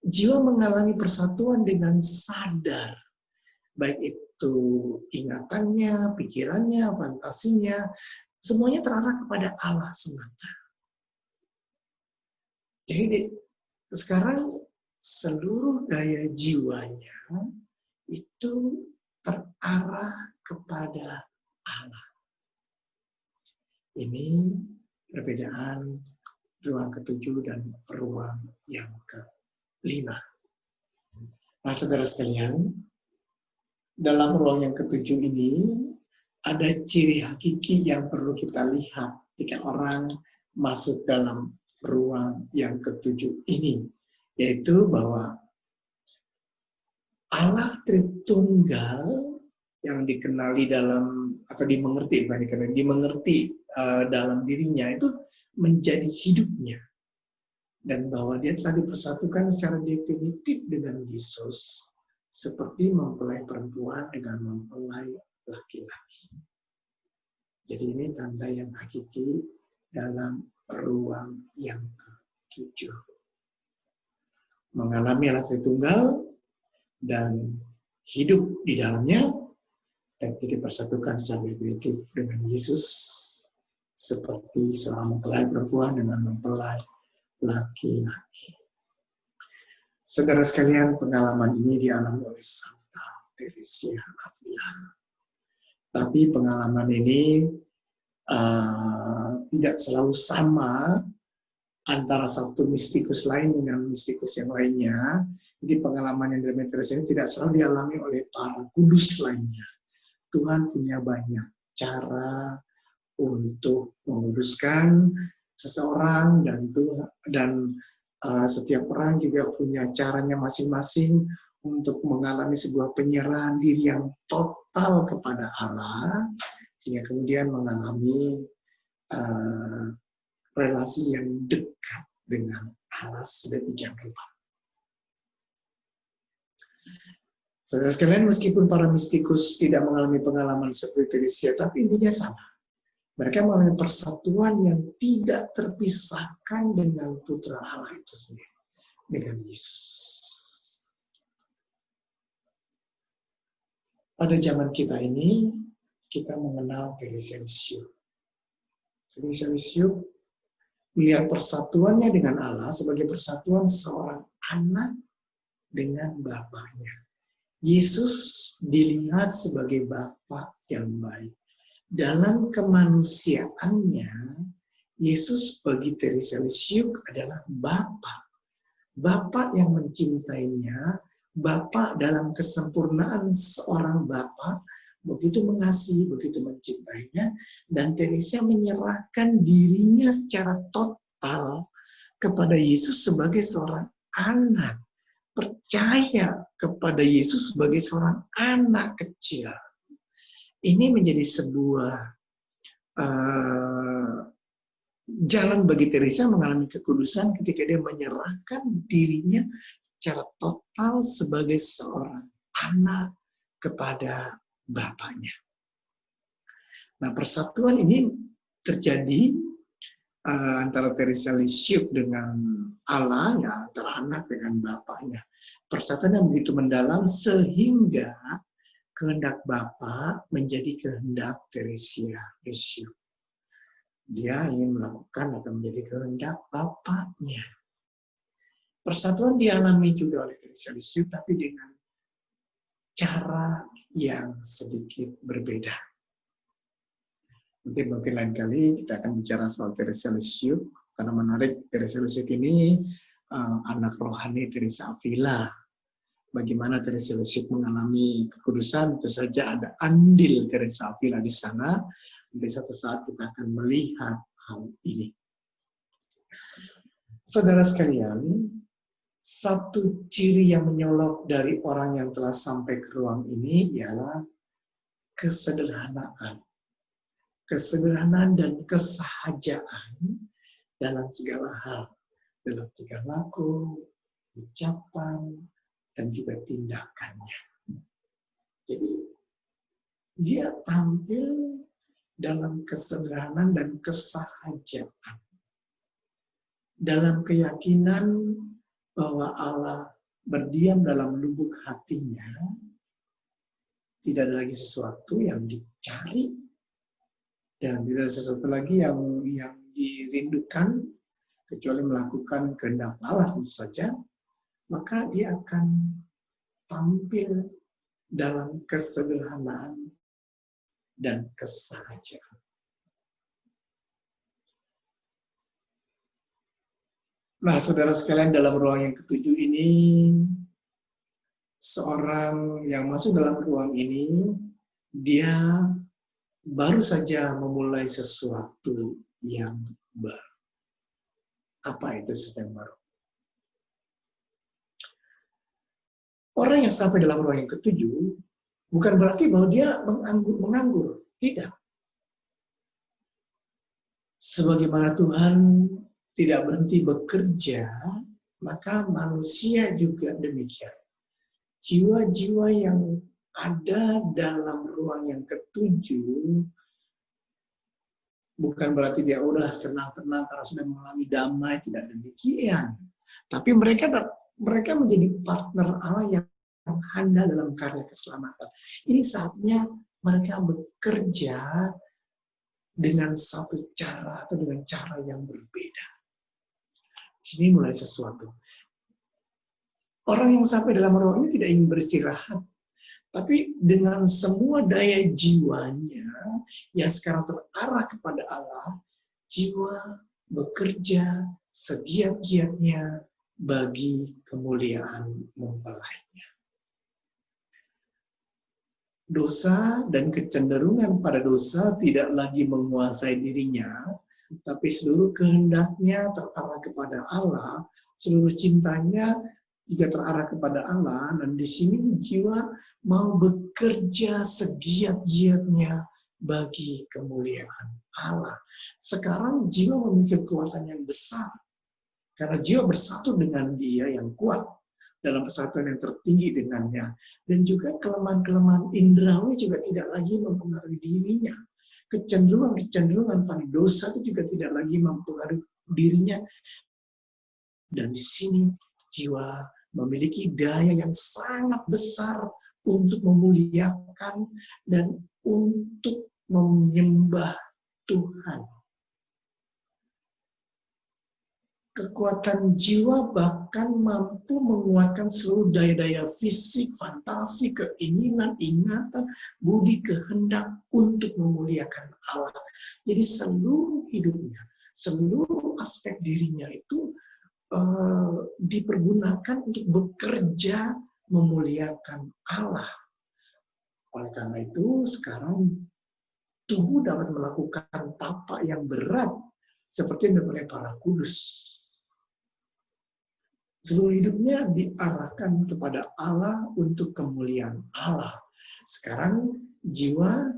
jiwa mengalami persatuan dengan sadar, baik itu ingatannya, pikirannya, fantasinya, semuanya terarah kepada Allah semata. Jadi sekarang seluruh daya jiwanya itu terarah kepada Allah. Ini perbedaan ruang ketujuh dan ruang yang kelima. Nah, saudara sekalian, dalam ruang yang ketujuh ini ada ciri hakiki yang perlu kita lihat ketika orang masuk dalam ruang yang ketujuh ini, yaitu bahwa Allah Tritunggal yang dikenali dalam atau dimengerti dalam dirinya itu menjadi hidupnya, dan bahwa dia telah dipersatukan secara definitif dengan Yesus seperti mempelai perempuan dengan mempelai laki-laki. Jadi ini tanda yang hakiki dalam ruang yang ketujuh. Mengalami Allah Tritunggal dan hidup di dalamnya, dan dipersatukan secara definitif dengan Yesus seperti seorang mempelai perempuan dengan mempelai laki-laki. Saudara sekalian, pengalaman ini dialami oleh Santa Teresia Avila. Tapi pengalaman ini tidak selalu sama antara satu mistikus lain dengan mistikus yang lainnya. Jadi pengalaman yang dialami Teresia ini tidak selalu dialami oleh para kudus lainnya. Tuhan punya banyak cara untuk menguduskan seseorang, dan setiap orang juga punya caranya masing-masing untuk mengalami sebuah penyerahan diri yang total kepada Allah, sehingga kemudian mengalami relasi yang dekat dengan Allah sedemikian rupa. Saudara sekalian, meskipun para mistikus tidak mengalami pengalaman seperti Teresia, tapi intinya sama. Mereka mengalami persatuan yang tidak terpisahkan dengan Putra Allah itu sendiri, dengan Yesus. Pada zaman kita ini, kita mengenal Teresia Lisieux. Teresia Lisieux melihat persatuannya dengan Allah sebagai persatuan seorang anak dengan bapaknya. Yesus dilihat sebagai Bapa yang baik. Dalam kemanusiaannya, Yesus bagi Teresia Lisieux adalah Bapa. Bapa yang mencintainya, Bapa dalam kesempurnaan seorang Bapa, begitu mengasihi, begitu mencintainya, dan Teresia menyerahkan dirinya secara total kepada Yesus sebagai seorang anak. Percaya kepada Yesus sebagai seorang anak kecil. Ini menjadi sebuah jalan bagi Teresia mengalami kekudusan ketika dia menyerahkan dirinya secara total sebagai seorang anak kepada bapaknya. Nah, persatuan ini terjadi antara Teresia Lisieux dengan Allah, ya, antara anak dengan bapaknya. Persatuan yang begitu mendalam sehingga kehendak Bapa menjadi kehendak Teresia Lisieux. Dia ingin melakukan atau menjadi kehendak Bapaknya. Persatuan dialami juga oleh Teresia Lisieux, tapi dengan cara yang sedikit berbeda. Mungkin lain kali kita akan bicara soal Teresia Lisieux, karena menarik. Teresia Lisieux ini anak rohani Teresa Avila. Bagaimana Teresia Lisieux mengalami kekudusan, tentu saja ada andil Teresa Avila di sana. Di satu saat kita akan melihat hal ini. Saudara sekalian, satu ciri yang menyolok dari orang yang telah sampai ke ruang ini ialah kesederhanaan. Kesederhanaan dan kesahajaan dalam segala hal, dalam tingkah laku, ucapan, dan juga tindakannya. Jadi dia tampil dalam kesederhanaan dan kesahajaan. dalam keyakinan bahwa Allah berdiam dalam lubuk hatinya, tidak ada lagi sesuatu yang dicari dan tidak ada sesuatu lagi yang dirindukan kecuali melakukan kehendak Allah tentu saja, maka dia akan tampil dalam kesederhanaan dan kesahajaan. Nah, saudara sekalian, dalam ruang yang ketujuh ini, seorang yang masuk dalam ruang ini, dia baru saja memulai sesuatu yang baru. Apa itu sesuatu yang baru? Orang yang sampai dalam ruang yang ketujuh, bukan berarti bahwa dia menganggur. Tidak. Sebagaimana Tuhan tidak berhenti bekerja, maka manusia juga demikian. Jiwa-jiwa yang ada dalam ruang yang ketujuh, bukan berarti dia udah tenang-tenang karena sudah mengalami damai, tidak demikian. Tapi mereka menjadi partner Allah yang handal dalam karya keselamatan. Ini saatnya mereka bekerja dengan satu cara atau dengan cara yang berbeda. Di sini mulai sesuatu. Orang yang sampai dalam ruang ini tidak ingin beristirahat, tapi dengan semua daya jiwanya yang sekarang terarah kepada Allah, jiwa bekerja segiat-giatnya bagi kemuliaan mempelainya. Dosa dan kecenderungan pada dosa tidak lagi menguasai dirinya, tapi seluruh kehendaknya terarah kepada Allah, seluruh cintanya juga terarah kepada Allah, dan di sini jiwa mau bekerja segiat-giatnya bagi kemuliaan Allah. Sekarang jiwa memiliki kekuatan yang besar, karena jiwa bersatu dengan Dia yang kuat, dalam persatuan yang tertinggi dengannya. Dan juga kelemahan-kelemahan indrawi juga tidak lagi mempengaruhi dirinya. Kecenderungan-kecenderungan pada dosa itu juga tidak lagi mempengaruhi dirinya. Dan di sini jiwa memiliki daya yang sangat besar untuk memuliakan dan untuk menyembah Tuhan. Kekuatan jiwa bahkan mampu menguatkan seluruh daya-daya fisik, fantasi, keinginan, ingatan, budi, kehendak untuk memuliakan Allah. Jadi seluruh hidupnya, seluruh aspek dirinya itu dipergunakan untuk bekerja memuliakan Allah. Oleh karena itu, sekarang tubuh dapat melakukan tapak yang berat seperti yang dilakukan oleh para kudus. Seluruh hidupnya diarahkan kepada Allah untuk kemuliaan Allah. Sekarang jiwa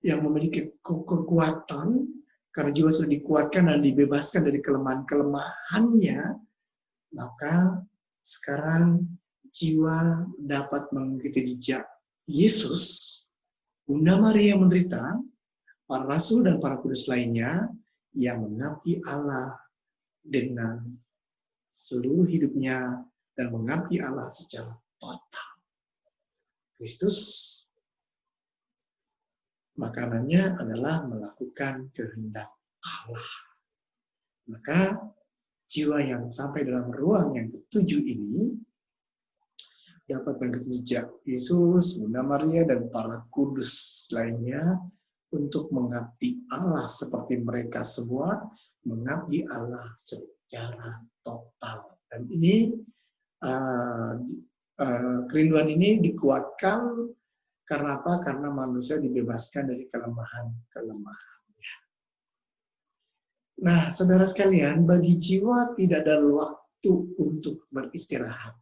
yang memiliki kekuatan, karena jiwa sudah dikuatkan dan dibebaskan dari kelemahan-kelemahannya, maka sekarang jiwa dapat mengikuti jejak Yesus, Bunda Maria menderita, para rasul dan para kudus lainnya yang mengabdi Allah dengan seluruh hidupnya dan mengabdi Allah secara total. Kristus makanannya adalah melakukan kehendak Allah. Maka jiwa yang sampai dalam ruang yang ketujuh ini dapat mengikuti jejak Yesus, Bunda Maria, dan para kudus lainnya untuk mengabdi Allah seperti mereka semua mengabdi Allah secara total. Dan ini kerinduan ini dikuatkan karena apa? Karena manusia dibebaskan dari kelemahan-kelemahannya. Nah, saudara sekalian, bagi jiwa tidak ada waktu untuk beristirahat.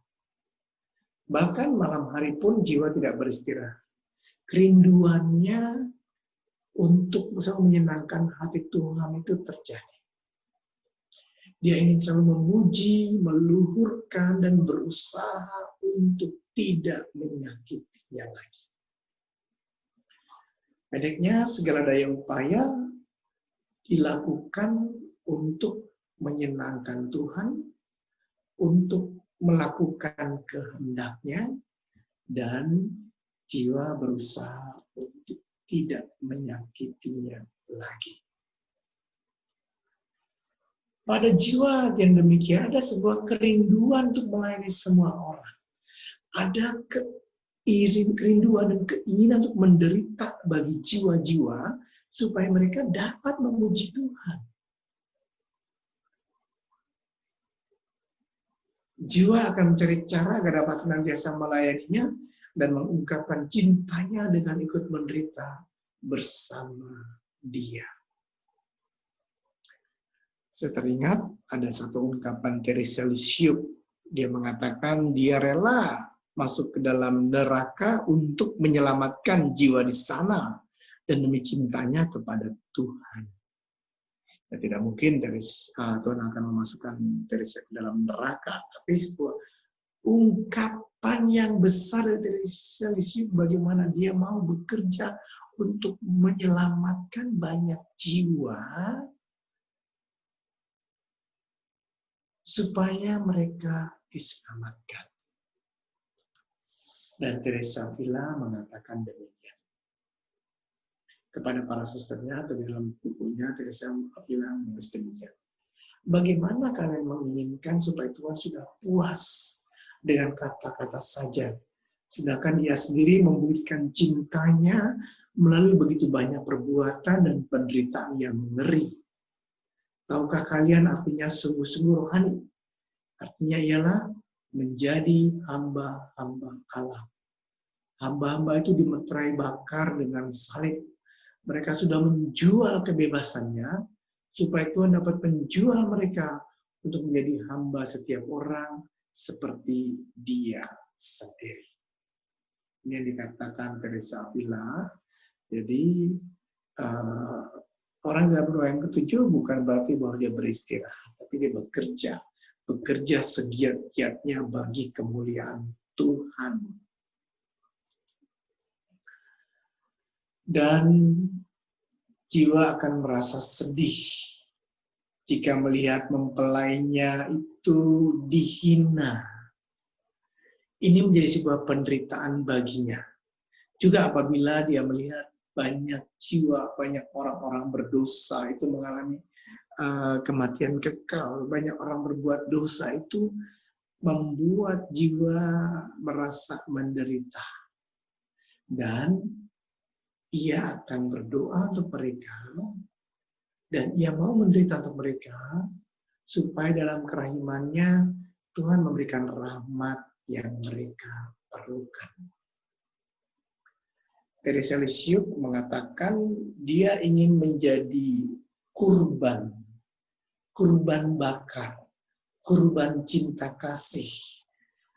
Bahkan malam hari pun jiwa tidak beristirahat. Kerinduannya untuk bisa menyenangkan hati Tuhan itu terjadi. Dia ingin selalu memuji, meluhurkan, dan berusaha untuk tidak menyakitinya lagi. Pendeknya, segala daya upaya dilakukan untuk menyenangkan Tuhan, untuk melakukan kehendaknya, dan jiwa berusaha untuk tidak menyakitinya lagi. Pada jiwa yang demikian ada sebuah kerinduan untuk melayani semua orang. Ada kerinduan dan keinginan untuk menderita bagi jiwa-jiwa supaya mereka dapat memuji Tuhan. Jiwa akan mencari cara agar dapat senantiasa melayaninya dan mengungkapkan cintanya dengan ikut menderita bersama Dia. Saya teringat ada satu ungkapan Teresa Lisieux. Dia mengatakan dia rela masuk ke dalam neraka untuk menyelamatkan jiwa di sana dan demi cintanya kepada Tuhan. Ya, tidak mungkin Tuhan akan memasukkan Teresa ke dalam neraka, tapi sebuah ungkapan yang besar dari Teresa Lisieux bagaimana dia mau bekerja untuk menyelamatkan banyak jiwa supaya mereka diselamatkan. Dan Teresa Avila mengatakan demikian. Kepada para susternya atau di dalam bukunya, Teresa Avila menulis demikian. Bagaimana kalian menginginkan supaya Tuhan sudah puas dengan kata-kata saja, sedangkan Dia sendiri membuktikan cintanya melalui begitu banyak perbuatan dan penderitaan yang mengeri. Tahukah kalian artinya sungguh-sungguh rohani? Artinya ialah menjadi hamba-hamba Allah. Hamba-hamba itu dimeterai bakar dengan salib. Mereka sudah menjual kebebasannya supaya Tuhan dapat menjual mereka untuk menjadi hamba setiap orang seperti Dia sendiri. Ini yang dikatakan Teresa Avila. Jadi orang dalam roh yang ketujuh bukan berarti bahwa dia beristirahat, tapi dia bekerja segiat-giatnya bagi kemuliaan Tuhan. Dan jiwa akan merasa sedih jika melihat mempelainya itu dihina. Ini menjadi sebuah penderitaan baginya. Juga apabila dia melihat banyak jiwa, banyak orang-orang berdosa itu mengalami kematian kekal, banyak orang berbuat dosa, itu membuat jiwa merasa menderita. Dan ia akan berdoa untuk mereka, dan ia mau menderita untuk mereka, supaya dalam kerahimannya Tuhan memberikan rahmat yang mereka perlukan. Teresa Lisieux mengatakan dia ingin menjadi kurban bakar, kurban cinta kasih,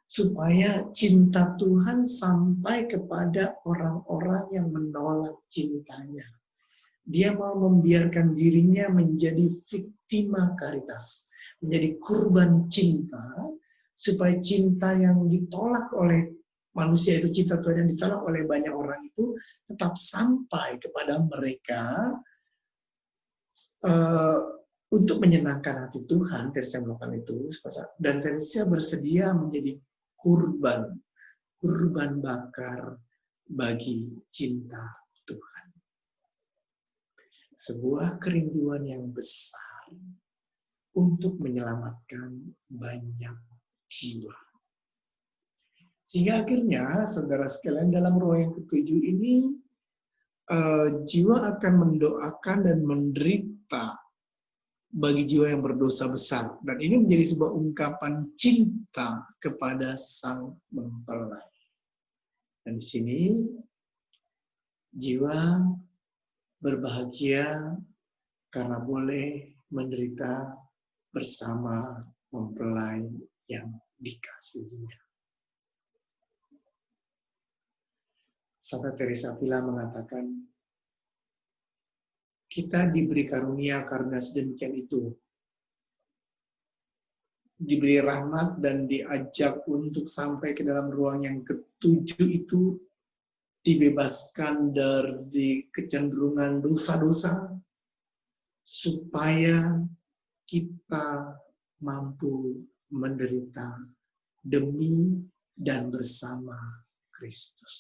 supaya cinta Tuhan sampai kepada orang-orang yang menolak cintanya. Dia mau membiarkan dirinya menjadi victima caritas, menjadi kurban cinta, supaya cinta yang ditolak oleh manusia itu, cinta Tuhan yang ditolak oleh banyak orang itu tetap sampai kepada mereka. Untuk menyenangkan hati Tuhan, Teresa melakukan itu, dan Teresa bersedia menjadi kurban bakar bagi cinta Tuhan. Sebuah kerinduan yang besar untuk menyelamatkan banyak jiwa. Sehingga akhirnya, saudara sekalian, dalam roh yang ketujuh ini, jiwa akan mendoakan dan menderita bagi jiwa yang berdosa besar. Dan ini menjadi sebuah ungkapan cinta kepada sang mempelai. Dan di sini, jiwa berbahagia karena boleh menderita bersama mempelai yang dikasihinya. Santa Teresa Avila mengatakan, kita diberi karunia karena sedemikian itu. Diberi rahmat dan diajak untuk sampai ke dalam ruang yang ketujuh itu, dibebaskan dari kecenderungan dosa-dosa, supaya kita mampu menderita demi dan bersama Kristus.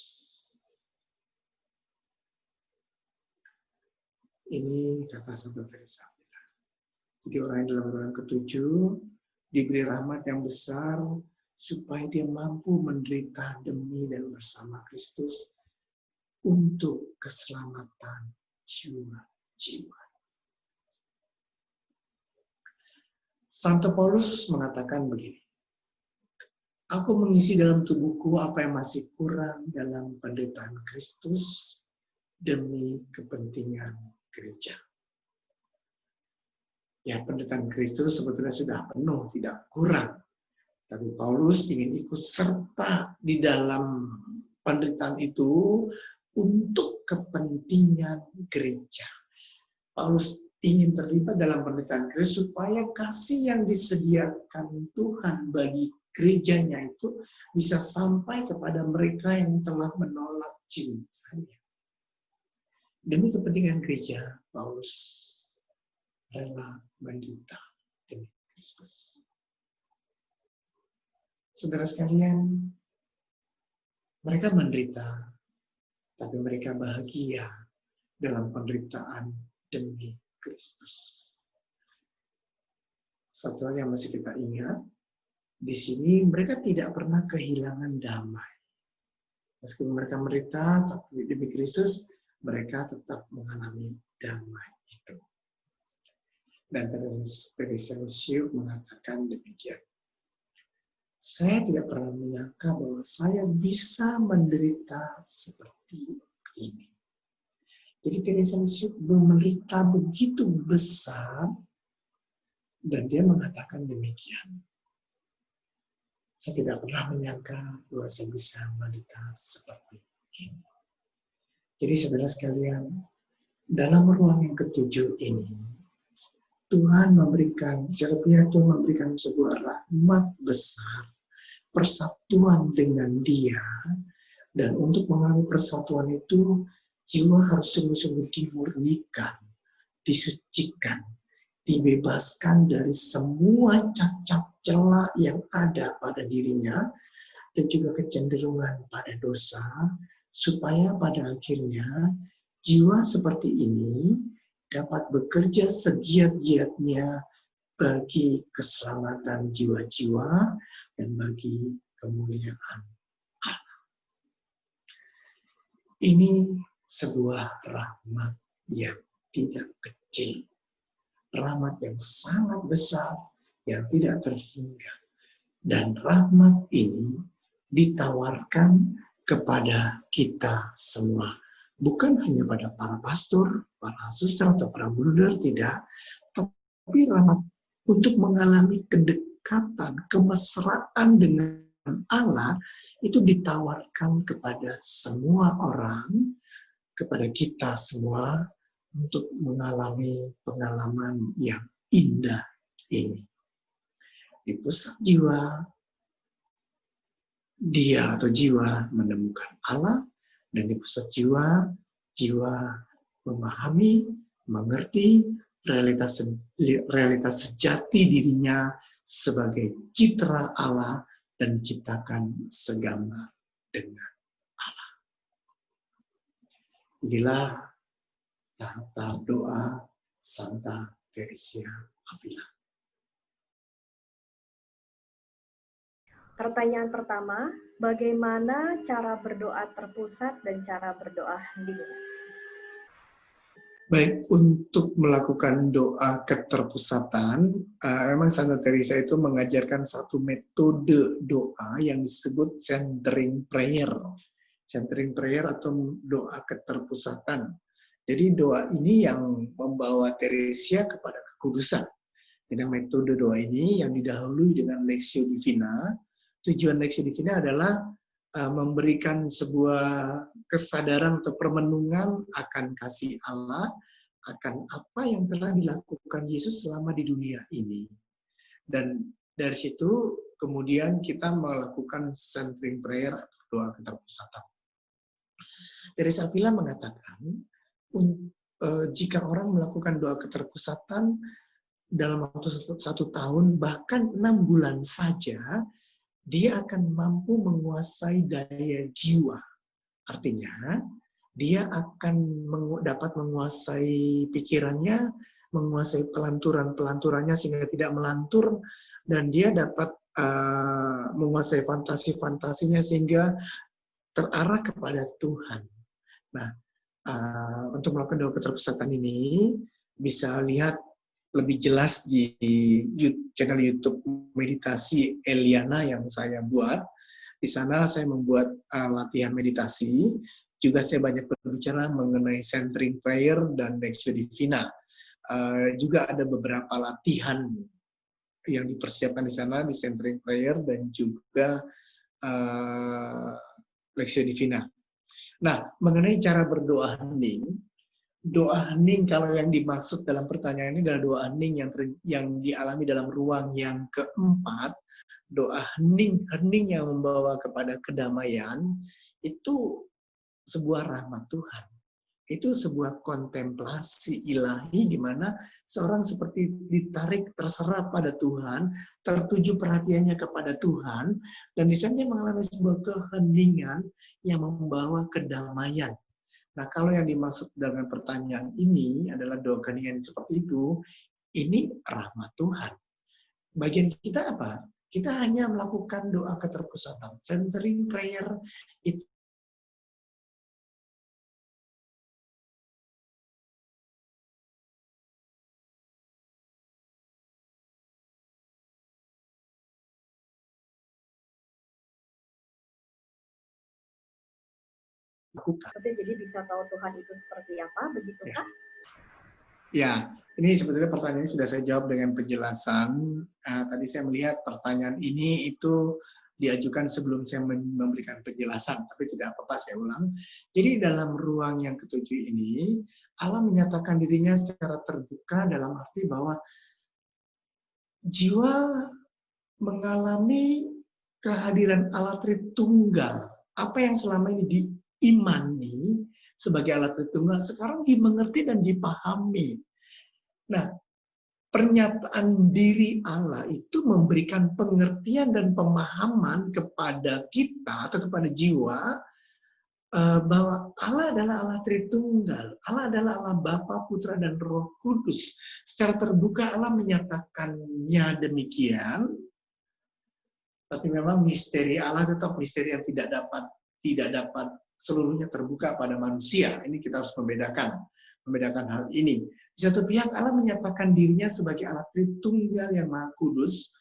Ini kata Santa Teresa. Jadi orang yang dalam golongan ketujuh diberi rahmat yang besar supaya dia mampu menderita demi dan bersama Kristus untuk keselamatan jiwa-jiwa. Santo Paulus mengatakan begini, aku mengisi dalam tubuhku apa yang masih kurang dalam penderitaan Kristus demi kepentingan gereja. Ya, penderitaan Kristus sebetulnya sudah penuh, tidak kurang. Tapi Paulus ingin ikut serta di dalam penderitaan itu untuk kepentingan gereja. Paulus ingin terlibat dalam penderitaan Kristus supaya kasih yang disediakan Tuhan bagi gerejanya itu bisa sampai kepada mereka yang telah menolak cintanya. Demi kepentingan gereja, Paulus rela menderita demi Kristus. Saudara sekalian, mereka menderita, tapi mereka bahagia dalam penderitaan demi Kristus. Satu hal yang masih kita ingat, di sini mereka tidak pernah kehilangan damai. Meskipun mereka menderita, tapi demi Kristus, mereka tetap mengalami damai itu. Dan Teresa Lisieux mengatakan demikian. Saya tidak pernah menyangka bahwa saya bisa menderita seperti ini. Jadi Teresa Lisieux menderita begitu besar dan dia mengatakan demikian. Saya tidak pernah menyangka bahwa saya bisa menderita seperti ini. Jadi saudara sekalian, dalam ruang yang ketujuh ini, Tuhan memberikan, secara Tuhan memberikan sebuah rahmat besar, persatuan dengan Dia, dan untuk mengalami persatuan itu, jiwa harus sungguh-sungguh dimurnikan, disucikan, dibebaskan dari semua cacat celah yang ada pada dirinya, dan juga kecenderungan pada dosa, supaya pada akhirnya jiwa seperti ini dapat bekerja segiat-giatnya bagi keselamatan jiwa-jiwa dan bagi kemuliaan Allah. Ini sebuah rahmat yang tidak kecil, rahmat yang sangat besar, yang tidak terhingga. Dan rahmat ini ditawarkan kepada kita semua. Bukan hanya pada para pastor, para suster, atau para bruder, tidak. Tapi rahmat untuk mengalami kedekatan, kemesraan dengan Allah, itu ditawarkan kepada semua orang, kepada kita semua, untuk mengalami pengalaman yang indah ini. Di pusat jiwa, dia atau jiwa menemukan Allah, dan di pusat jiwa, jiwa memahami, mengerti realitas sejati dirinya sebagai citra Allah dan diciptakan segambar dengan Allah. Inilah tahap doa Santa Teresa Avila. Pertanyaan pertama, bagaimana cara berdoa terpusat dan cara berdoa hening? Baik, untuk melakukan doa keterpusatan, memang Santa Teresa itu mengajarkan satu metode doa yang disebut centering prayer. Centering prayer atau doa keterpusatan. Jadi doa ini yang membawa Teresa kepada kekudusan. Dan metode doa ini yang didahului dengan Lectio Divina. Tujuan Lectio Divina adalah memberikan sebuah kesadaran atau permenungan akan kasih Allah, akan apa yang telah dilakukan Yesus selama di dunia ini. Dan dari situ kemudian kita melakukan centering prayer atau doa keterpusatan. Teresa Avila mengatakan, jika orang melakukan doa keterpusatan, dalam waktu 1 tahun, bahkan 6 bulan saja, dia akan mampu menguasai daya jiwa. Artinya, dia akan dapat menguasai pikirannya, menguasai pelanturannya sehingga tidak melantur, dan dia dapat menguasai fantasi-fantasinya sehingga terarah kepada Tuhan. Nah, untuk melakukan doa keterpusatan ini, bisa lihat lebih jelas di channel YouTube Meditasi Eliana yang saya buat. Di sana saya membuat latihan meditasi. Juga saya banyak berbicara mengenai centering prayer dan Lectio Divina. Juga ada beberapa latihan yang dipersiapkan di sana di centering prayer dan juga Lectio Divina. Nah, mengenai cara berdoa hening, doa hening kalau yang dimaksud dalam pertanyaan ini adalah doa hening yang dialami dalam ruang yang keempat. Doa hening yang membawa kepada kedamaian itu sebuah rahmat Tuhan. Itu sebuah kontemplasi ilahi di mana seorang seperti ditarik, terserap pada Tuhan, tertuju perhatiannya kepada Tuhan, dan di sana dia mengalami sebuah keheningan yang membawa kedamaian. Nah, kalau yang dimaksud dengan pertanyaan ini adalah doa keheningan seperti itu, ini rahmat Tuhan. Bagian kita apa? Kita hanya melakukan doa keterpusatan. Centering prayer itu lakukan. Jadi bisa tahu Tuhan itu seperti apa, begitukah? Ya, ini sebetulnya pertanyaan ini sudah saya jawab dengan penjelasan. Tadi saya melihat pertanyaan ini itu diajukan sebelum saya memberikan penjelasan, tapi tidak apa-apa, saya ulang. Jadi dalam ruang yang ketujuh ini, Allah menyatakan dirinya secara terbuka dalam arti bahwa jiwa mengalami kehadiran Allah Tritunggal. Apa yang selama ini diimani sebagai Allah Tritunggal, sekarang dimengerti dan dipahami. Nah, pernyataan diri Allah itu memberikan pengertian dan pemahaman kepada kita atau kepada jiwa bahwa Allah adalah Allah Tritunggal. Allah adalah Allah Bapa, Putra, dan Roh Kudus. Secara terbuka Allah menyatakannya demikian, tapi memang misteri Allah tetap misteri yang tidak dapat seluruhnya terbuka pada manusia. Ini kita harus membedakan hal ini. Di satu pihak Allah menyatakan dirinya sebagai Allah Tritunggal yang Maha Kudus,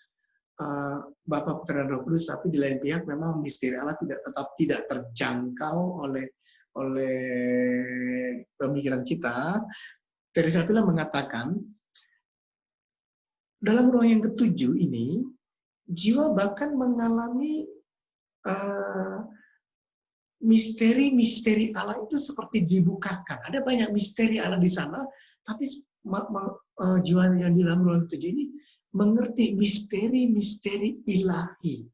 Bapa, Putra, dan Roh Kudus, tapi di lain pihak memang misteri Allah tetap tidak terjangkau oleh pemikiran kita. Teresa Avila mengatakan dalam ruang yang ketujuh ini, jiwa bahkan mengalami misteri-misteri Allah itu seperti dibukakan. Ada banyak misteri Allah di sana, tapi jiwa yang di dalam ruang ketujuh ini mengerti misteri-misteri ilahi.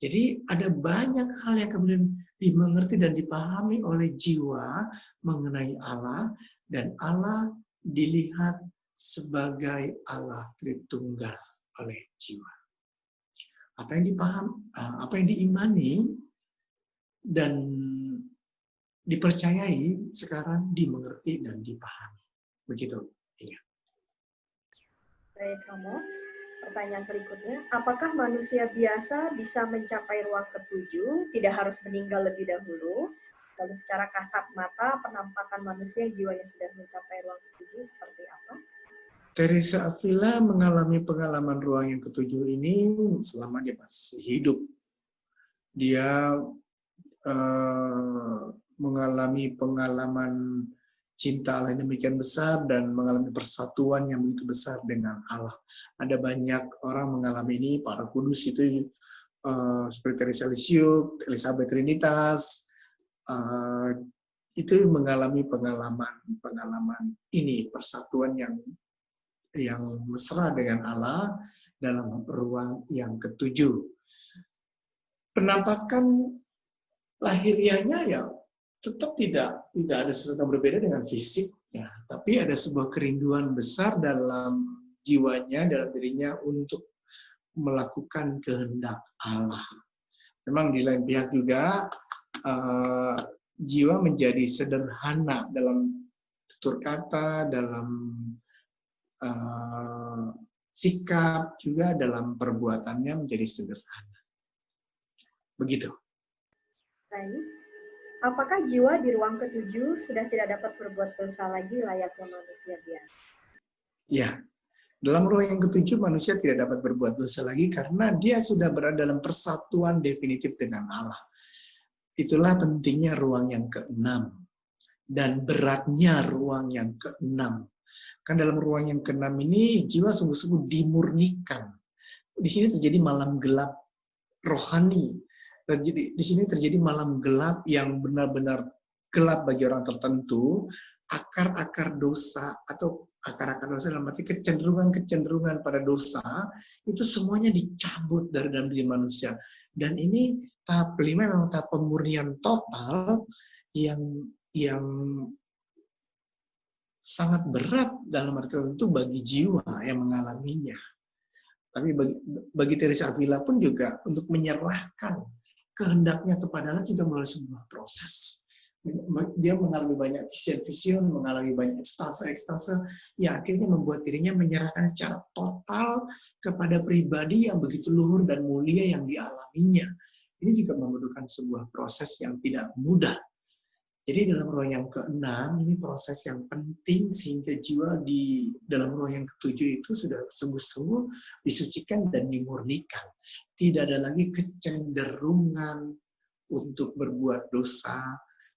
Jadi ada banyak hal yang kemudian dimengerti dan dipahami oleh jiwa mengenai Allah, dan Allah dilihat sebagai Allah Tritunggal oleh jiwa. Apa yang apa yang diimani dan dipercayai sekarang dimengerti dan dipahami. Begitu. Iya. Baik, Romo. Pertanyaan berikutnya, apakah manusia biasa bisa mencapai ruang ketujuh, tidak harus meninggal lebih dahulu? Lalu secara kasat mata, penampakan manusia yang jiwanya sudah mencapai ruang ketujuh seperti apa? Teresa Avila mengalami pengalaman ruang yang ketujuh ini selama dia masih hidup. Dia mengalami pengalaman cinta Allah yang demikian besar dan mengalami persatuan yang begitu besar dengan Allah. Ada banyak orang mengalami ini, para kudus itu seperti Teresa Lisieux, Elizabeth Trinitas, itu mengalami pengalaman ini, persatuan yang mesra dengan Allah dalam ruang yang ketujuh. Penampakan lahiriahnya ya tetap tidak ada sesuatu yang berbeda dengan fisik, ya, tapi ada sebuah kerinduan besar dalam jiwanya, dalam dirinya untuk melakukan kehendak Allah. Memang di lain pihak juga jiwa menjadi sederhana dalam tutur kata, dalam sikap, juga dalam perbuatannya menjadi sederhana. Begitu. Baik. Apakah jiwa di ruang ketujuh sudah tidak dapat berbuat dosa lagi layaknya manusia biasa? Ya, dalam ruang yang ketujuh manusia tidak dapat berbuat dosa lagi karena dia sudah berada dalam persatuan definitif dengan Allah. Itulah pentingnya ruang yang keenam dan beratnya ruang yang keenam. Kan dalam ruang yang keenam ini jiwa sungguh-sungguh dimurnikan. Di sini terjadi malam gelap rohani. Di sini terjadi malam gelap yang benar-benar gelap bagi orang tertentu. Akar-akar dosa atau akar-akar dosa dalam arti kecenderungan pada dosa itu semuanya dicabut dari dalam diri manusia. Dan ini tahap kelima memang tahap pemurnian total yang sangat berat dalam arti tertentu bagi jiwa yang mengalaminya. Tapi bagi Teresa Avila pun juga untuk menyerahkan kehendaknya kepada Allah juga melalui sebuah proses. Dia mengalami banyak vision-vision, mengalami banyak ekstase-ekstase, yang akhirnya membuat dirinya menyerahkan secara total kepada pribadi yang begitu luhur dan mulia yang dialaminya. Ini juga memerlukan sebuah proses yang tidak mudah. Jadi dalam ruang yang keenam, ini proses yang penting sehingga jiwa di dalam ruang yang ketujuh itu sudah sungguh-sungguh disucikan dan dimurnikan. Tidak ada lagi kecenderungan untuk berbuat dosa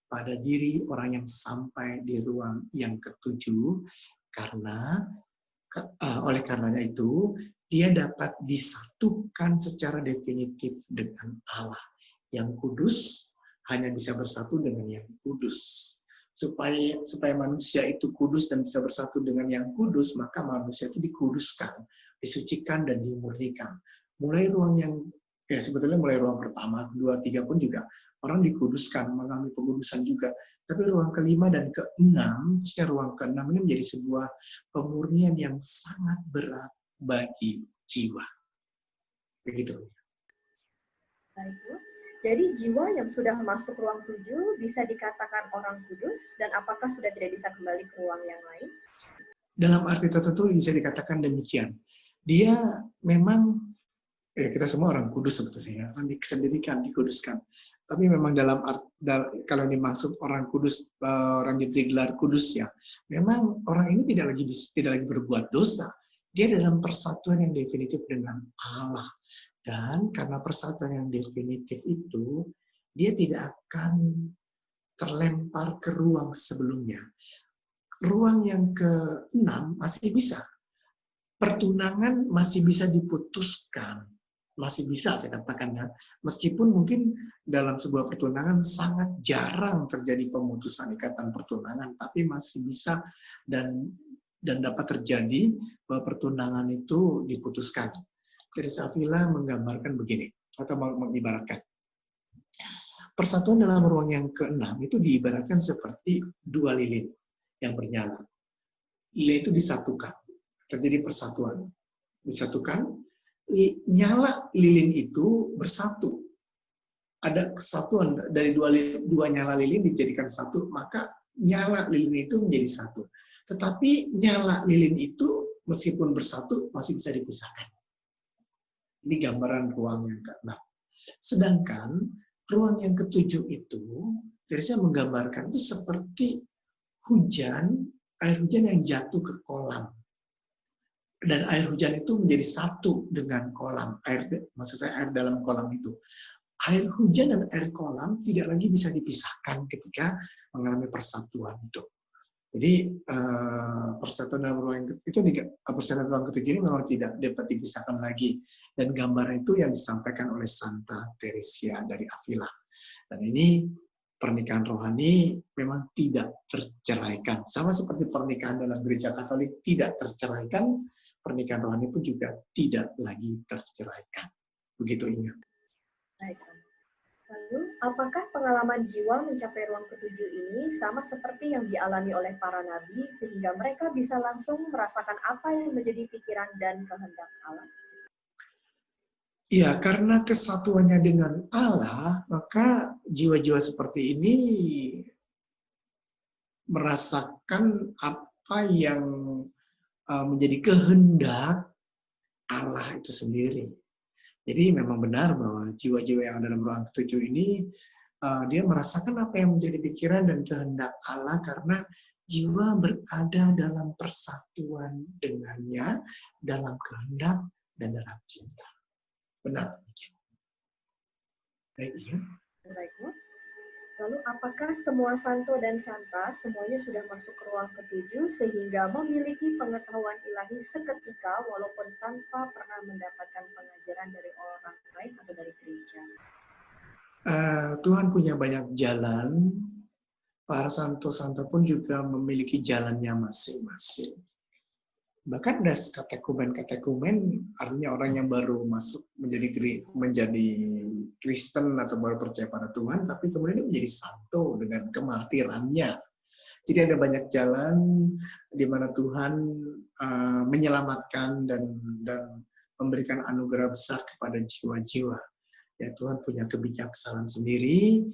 pada diri orang yang sampai di ruang yang ketujuh, karena oleh karenanya itu dia dapat disatukan secara definitif dengan Allah yang kudus. Hanya bisa bersatu dengan yang kudus. Supaya manusia itu kudus dan bisa bersatu dengan yang kudus, maka manusia itu dikuduskan, disucikan, dan dimurnikan. Mulai ruang yang, sebetulnya mulai ruang pertama, kedua, tiga pun juga, orang dikuduskan, mengalami pengudusan juga. Tapi ruang kelima dan keenam, ruang keenam ini menjadi sebuah pemurnian yang sangat berat bagi jiwa. Begitu. Baik, Bu. Jadi jiwa yang sudah masuk ruang 7 bisa dikatakan orang kudus, dan apakah sudah tidak bisa kembali ke ruang yang lain? Dalam arti tertentu bisa dikatakan demikian. Dia memang, kita semua orang kudus sebetulnya, orang disendirikan, dikuduskan. Tapi memang kalau dimaksud orang kudus, orang diberi gelar kudus ya, memang orang ini tidak lagi berbuat dosa. Dia dalam persatuan yang definitif dengan Allah. Dan karena persatuan yang definitif itu, dia tidak akan terlempar ke ruang sebelumnya. Ruang yang ke-6 masih bisa. Pertunangan masih bisa diputuskan. Masih bisa saya katakan ya. Meskipun mungkin dalam sebuah pertunangan sangat jarang terjadi pemutusan ikatan pertunangan, tapi masih bisa dan dapat terjadi bahwa pertunangan itu diputuskan. Teresa Avila menggambarkan begini, atau mengibaratkan. Persatuan dalam ruang yang ke-6 itu diibaratkan seperti dua lilin yang bernyala. Lilin itu disatukan, terjadi persatuan. Disatukan, nyala lilin itu bersatu. Ada kesatuan dari dua nyala lilin dijadikan satu, maka nyala lilin itu menjadi satu. Tetapi nyala lilin itu meskipun bersatu masih bisa dipisahkan. Ini gambaran ruang yang ke-6. Sedangkan ruang yang ke-7 itu, Teresa menggambarkan itu seperti air hujan yang jatuh ke kolam. Dan air hujan itu menjadi satu dengan kolam. Maksud saya air dalam kolam itu. Air hujan dan air kolam tidak lagi bisa dipisahkan ketika mengalami persatuan itu. Jadi persatuan dalam ruang persatuan ruang ketujuh ini memang tidak dapat dipisahkan lagi, dan gambar itu yang disampaikan oleh Santa Teresia dari Avila. Dan ini pernikahan rohani memang tidak terceraikan, sama seperti pernikahan dalam gereja Katolik tidak terceraikan, pernikahan rohani pun juga tidak lagi terceraikan. Begitu ingat. Baik. Lalu, apakah pengalaman jiwa mencapai ruang ketujuh ini sama seperti yang dialami oleh para nabi sehingga mereka bisa langsung merasakan apa yang menjadi pikiran dan kehendak Allah? Ya, karena kesatuannya dengan Allah, maka jiwa-jiwa seperti ini merasakan apa yang menjadi kehendak Allah itu sendiri. Jadi memang benar bahwa jiwa-jiwa yang ada dalam ruang ketujuh ini dia merasakan apa yang menjadi pikiran dan kehendak Allah karena jiwa berada dalam persatuan dengannya, dalam kehendak dan dalam cinta. Benar. Baik, ya. Baik, Bu. Lalu apakah semua santo dan santa semuanya sudah masuk ke ruang ketujuh sehingga memiliki pengetahuan ilahi seketika walaupun tanpa pernah mendapatkan pengajaran dari orang lain atau dari gereja? Tuhan punya banyak jalan, para santo-santo pun juga memiliki jalannya masing-masing. Bahkan ada katekumen, artinya orang yang baru masuk menjadi Kristen atau baru percaya pada Tuhan, tapi kemudian menjadi santo dengan kemartirannya. Jadi ada banyak jalan di mana Tuhan menyelamatkan dan memberikan anugerah besar kepada jiwa-jiwa. Ya, Tuhan punya kebijaksanaan sendiri,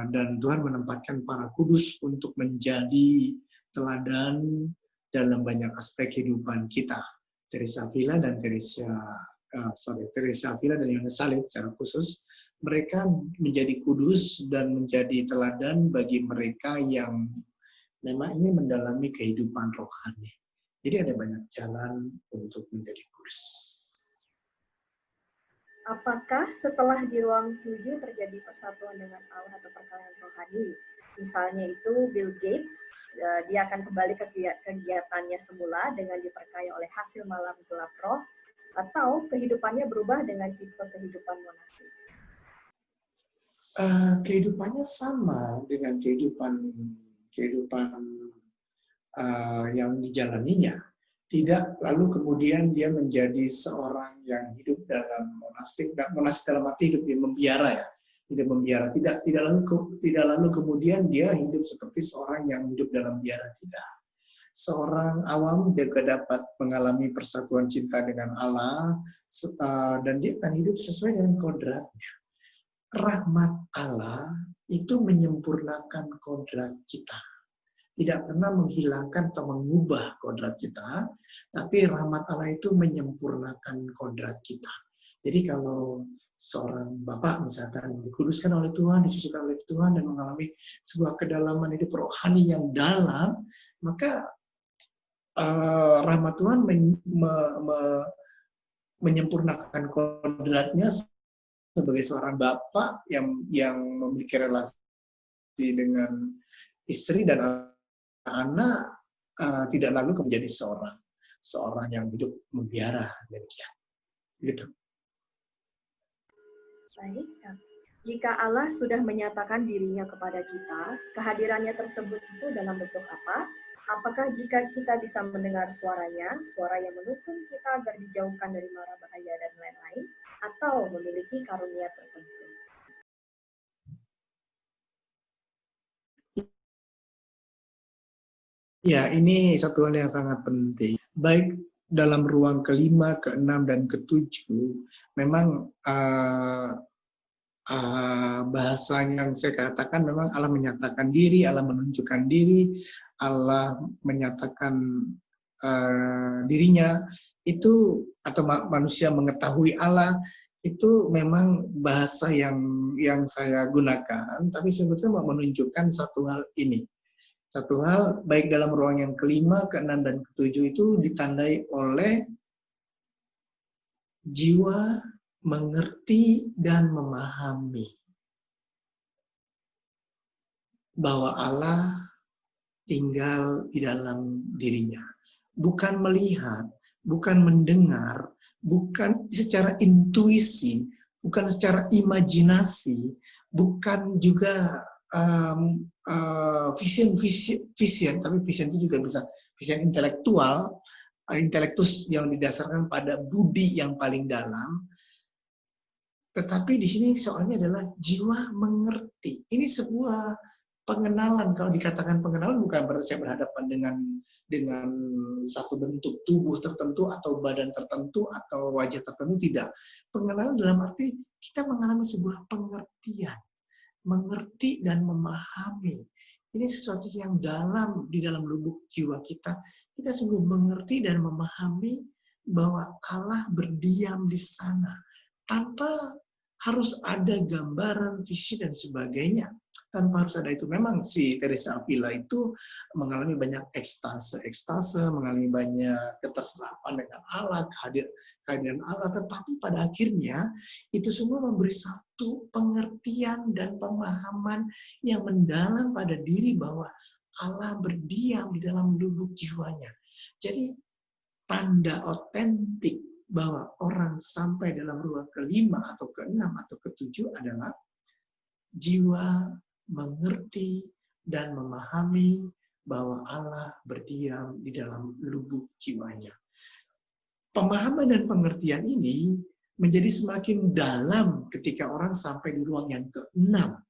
dan Tuhan menempatkan para kudus untuk menjadi teladan dalam banyak aspek kehidupan kita. Teresa Avila dan Teresa Avila dan Yohanes Salib secara khusus, mereka menjadi kudus dan menjadi teladan bagi mereka yang memang ingin mendalami kehidupan rohani. Jadi ada banyak jalan untuk menjadi kudus. Apakah setelah di ruang 7 terjadi persatuan dengan Allah atau perkalian rohani? Misalnya itu Bill Gates, dia akan kembali ke kegiatannya semula dengan diperkaya oleh hasil malam gelap roh, atau kehidupannya berubah dengan tipe kehidupan monastik? Kehidupannya sama dengan kehidupan yang dijalaninya. Tidak lalu kemudian dia menjadi seorang yang hidup dalam monastik dalam arti hidup di membiara ya, hidup membiara. Tidak lalu kemudian dia hidup seperti seorang yang hidup dalam biara, tidak. Seorang awam juga dapat mengalami persatuan cinta dengan Allah dan dia akan hidup sesuai dengan kodratnya. Rahmat Allah itu menyempurnakan kodrat kita. Tidak pernah menghilangkan atau mengubah kodrat kita, tapi rahmat Allah itu menyempurnakan kodrat kita. Jadi kalau seorang bapak misalkan dikuduskan oleh Tuhan, disucikan oleh Tuhan, dan mengalami sebuah kedalaman hidup rohani yang dalam, maka rahmat Tuhan menyempurnakan kodratnya sebagai seorang bapak yang memiliki relasi dengan istri dan anak, tidak lalu menjadi seorang yang hidup membiara demikian. Gitu. Baik. Jika Allah sudah menyatakan dirinya kepada kita, kehadirannya tersebut itu dalam bentuk apa? Apakah jika kita bisa mendengar suaranya, suara yang menuntun kita agar dijauhkan dari mara bahaya dan lain-lain, atau memiliki karunia tertentu? Ya, ini satu hal yang sangat penting. Baik dalam ruang kelima, keenam, dan ketujuh, memang bahasa yang saya katakan memang Allah menyatakan diri, Allah menunjukkan diri, Allah menyatakan dirinya itu, atau manusia mengetahui Allah, itu memang bahasa yang saya gunakan, tapi sebetulnya menunjukkan satu hal ini. Satu hal, baik dalam ruang yang kelima, keenam, dan ketujuh itu ditandai oleh jiwa mengerti dan memahami bahwa Allah tinggal di dalam dirinya. Bukan melihat, bukan mendengar, bukan secara intuisi, bukan secara imajinasi, bukan juga vision, tapi vision itu juga bisa vision intelektual, intelektus yang didasarkan pada budi yang paling dalam, Tetapi di sini soalnya adalah jiwa mengerti. Ini sebuah pengenalan. Kalau dikatakan pengenalan bukan berarti saya berhadapan dengan satu bentuk tubuh tertentu atau badan tertentu atau wajah tertentu, tidak. Pengenalan dalam arti kita mengalami sebuah pengertian, mengerti dan memahami. Ini sesuatu yang dalam di dalam lubuk jiwa kita. Kita sungguh mengerti dan memahami bahwa Allah berdiam di sana tanpa harus ada gambaran, visi, dan sebagainya. Tanpa harus ada itu. Memang si Teresa Avila itu mengalami banyak ekstase, mengalami banyak keterserapan dengan Allah, kehadiran Allah. Tetapi pada akhirnya, itu semua memberi satu pengertian dan pemahaman yang mendalam pada diri bahwa Allah berdiam di dalam lubuk jiwanya. Jadi, tanda otentik bahwa orang sampai dalam ruang kelima atau keenam atau ketujuh adalah jiwa mengerti dan memahami bahwa Allah berdiam di dalam lubuk jiwanya. Pemahaman dan pengertian ini menjadi semakin dalam ketika orang sampai di ruang yang keenam.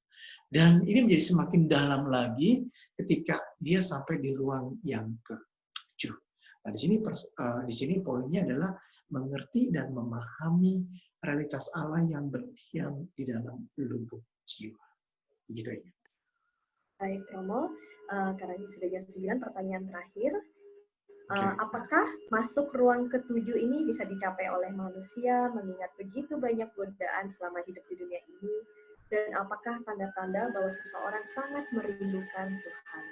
Dan ini menjadi semakin dalam lagi ketika dia sampai di ruang yang ketujuh. Nah, di sini poinnya adalah mengerti dan memahami realitas Allah yang berdiam di dalam lubuk jiwa. Begitu ya. Baik, Romo. Karena ini sudah jam 9, pertanyaan terakhir. Apakah masuk ruang ketujuh ini bisa dicapai oleh manusia mengingat begitu banyak godaan selama hidup di dunia ini? Dan apakah tanda-tanda bahwa seseorang sangat merindukan Tuhan?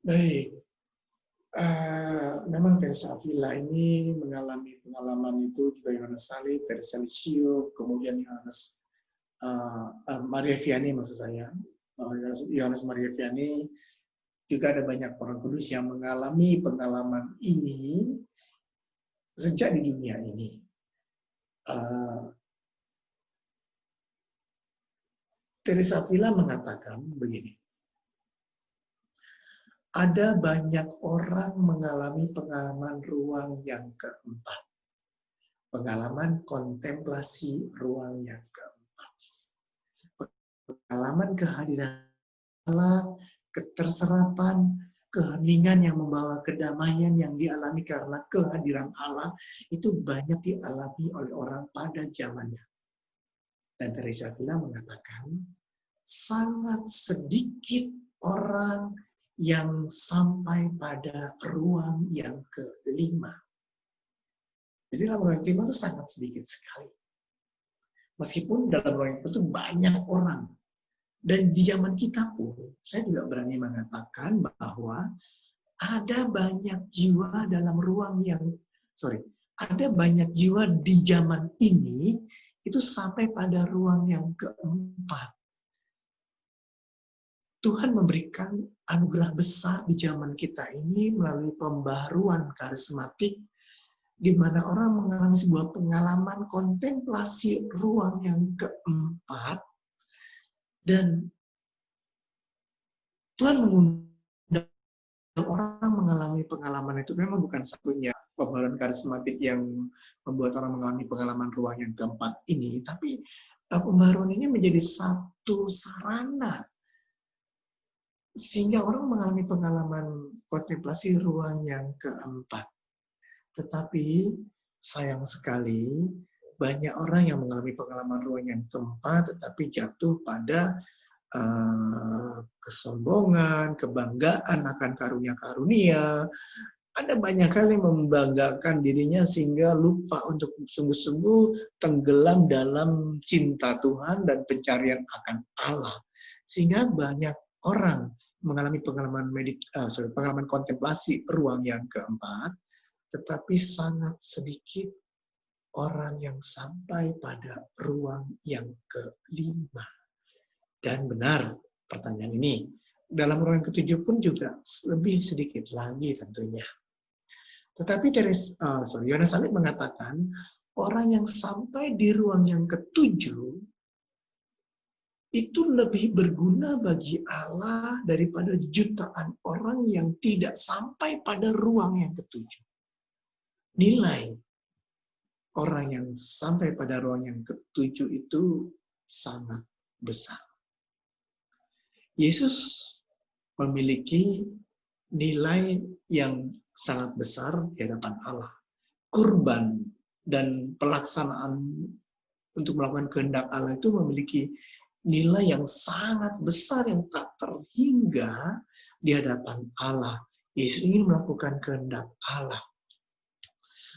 Baik. Memang Teresa Avila ini mengalami pengalaman itu juga Yohanes Salib, Teresa Lisieux, kemudian Yohanes Maria Vianney maksud saya, Yohanes Maria Vianney, juga ada banyak orang kudus yang mengalami pengalaman ini sejak di dunia ini. Teresa Avila mengatakan begini. Ada banyak orang mengalami pengalaman ruang yang keempat. Pengalaman kontemplasi ruang yang keempat. Pengalaman kehadiran Allah, keterserapan, keheningan yang membawa kedamaian yang dialami karena kehadiran Allah, itu banyak dialami oleh orang pada zamannya. Dan Teresa Avila mengatakan, sangat sedikit orang yang sampai pada ruang yang kelima. Jadi dalam ruang kelima itu sangat sedikit sekali. Meskipun dalam ruang itu banyak orang. Dan di zaman kita pun, saya juga berani mengatakan bahwa ada banyak jiwa dalam ruang yang, ada banyak jiwa di zaman ini, itu sampai pada ruang yang keempat. Tuhan memberikan anugerah besar di zaman kita ini melalui pembaharuan karismatik, di mana orang mengalami sebuah pengalaman kontemplasi ruang yang keempat, dan Tuhan mengundang orang mengalami pengalaman itu. Memang bukan satunya pembaharuan karismatik yang membuat orang mengalami pengalaman ruang yang keempat ini, tapi pembaharuan ini menjadi satu sarana sehingga orang mengalami pengalaman kontemplasi ruang yang keempat. Tetapi sayang sekali banyak orang yang mengalami pengalaman ruang yang keempat tetapi jatuh pada kesombongan, kebanggaan akan karunia-karunia. Ada banyak hal yang membanggakan dirinya sehingga lupa untuk sungguh-sungguh tenggelam dalam cinta Tuhan dan pencarian akan Allah. Sehingga banyak orang mengalami pengalaman kontemplasi ruang yang keempat, tetapi sangat sedikit orang yang sampai pada ruang yang kelima. Dan benar pertanyaan ini, dalam ruang yang ketujuh pun juga lebih sedikit lagi tentunya. Tetapi Yohanes Salib mengatakan, orang yang sampai di ruang yang ketujuh itu lebih berguna bagi Allah daripada jutaan orang yang tidak sampai pada ruang yang ketujuh. Nilai orang yang sampai pada ruang yang ketujuh itu sangat besar. Yesus memiliki nilai yang sangat besar di hadapan Allah. Kurban dan pelaksanaan untuk melakukan kehendak Allah itu memiliki nilai yang sangat besar yang tak terhingga di hadapan Allah. Yesus ingin melakukan kehendak Allah.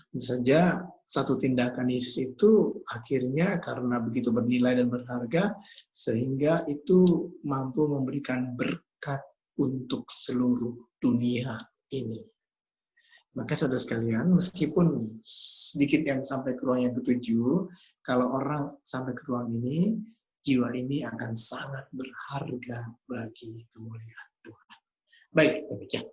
Tentu saja satu tindakan Yesus itu akhirnya karena begitu bernilai dan berharga, sehingga itu mampu memberikan berkat untuk seluruh dunia ini. Maka saudara sekalian, meskipun sedikit yang sampai ke ruang yang ketujuh, kalau orang sampai ke ruang ini, jiwa ini akan sangat berharga bagi kemuliaan Tuhan. Baik, demikian.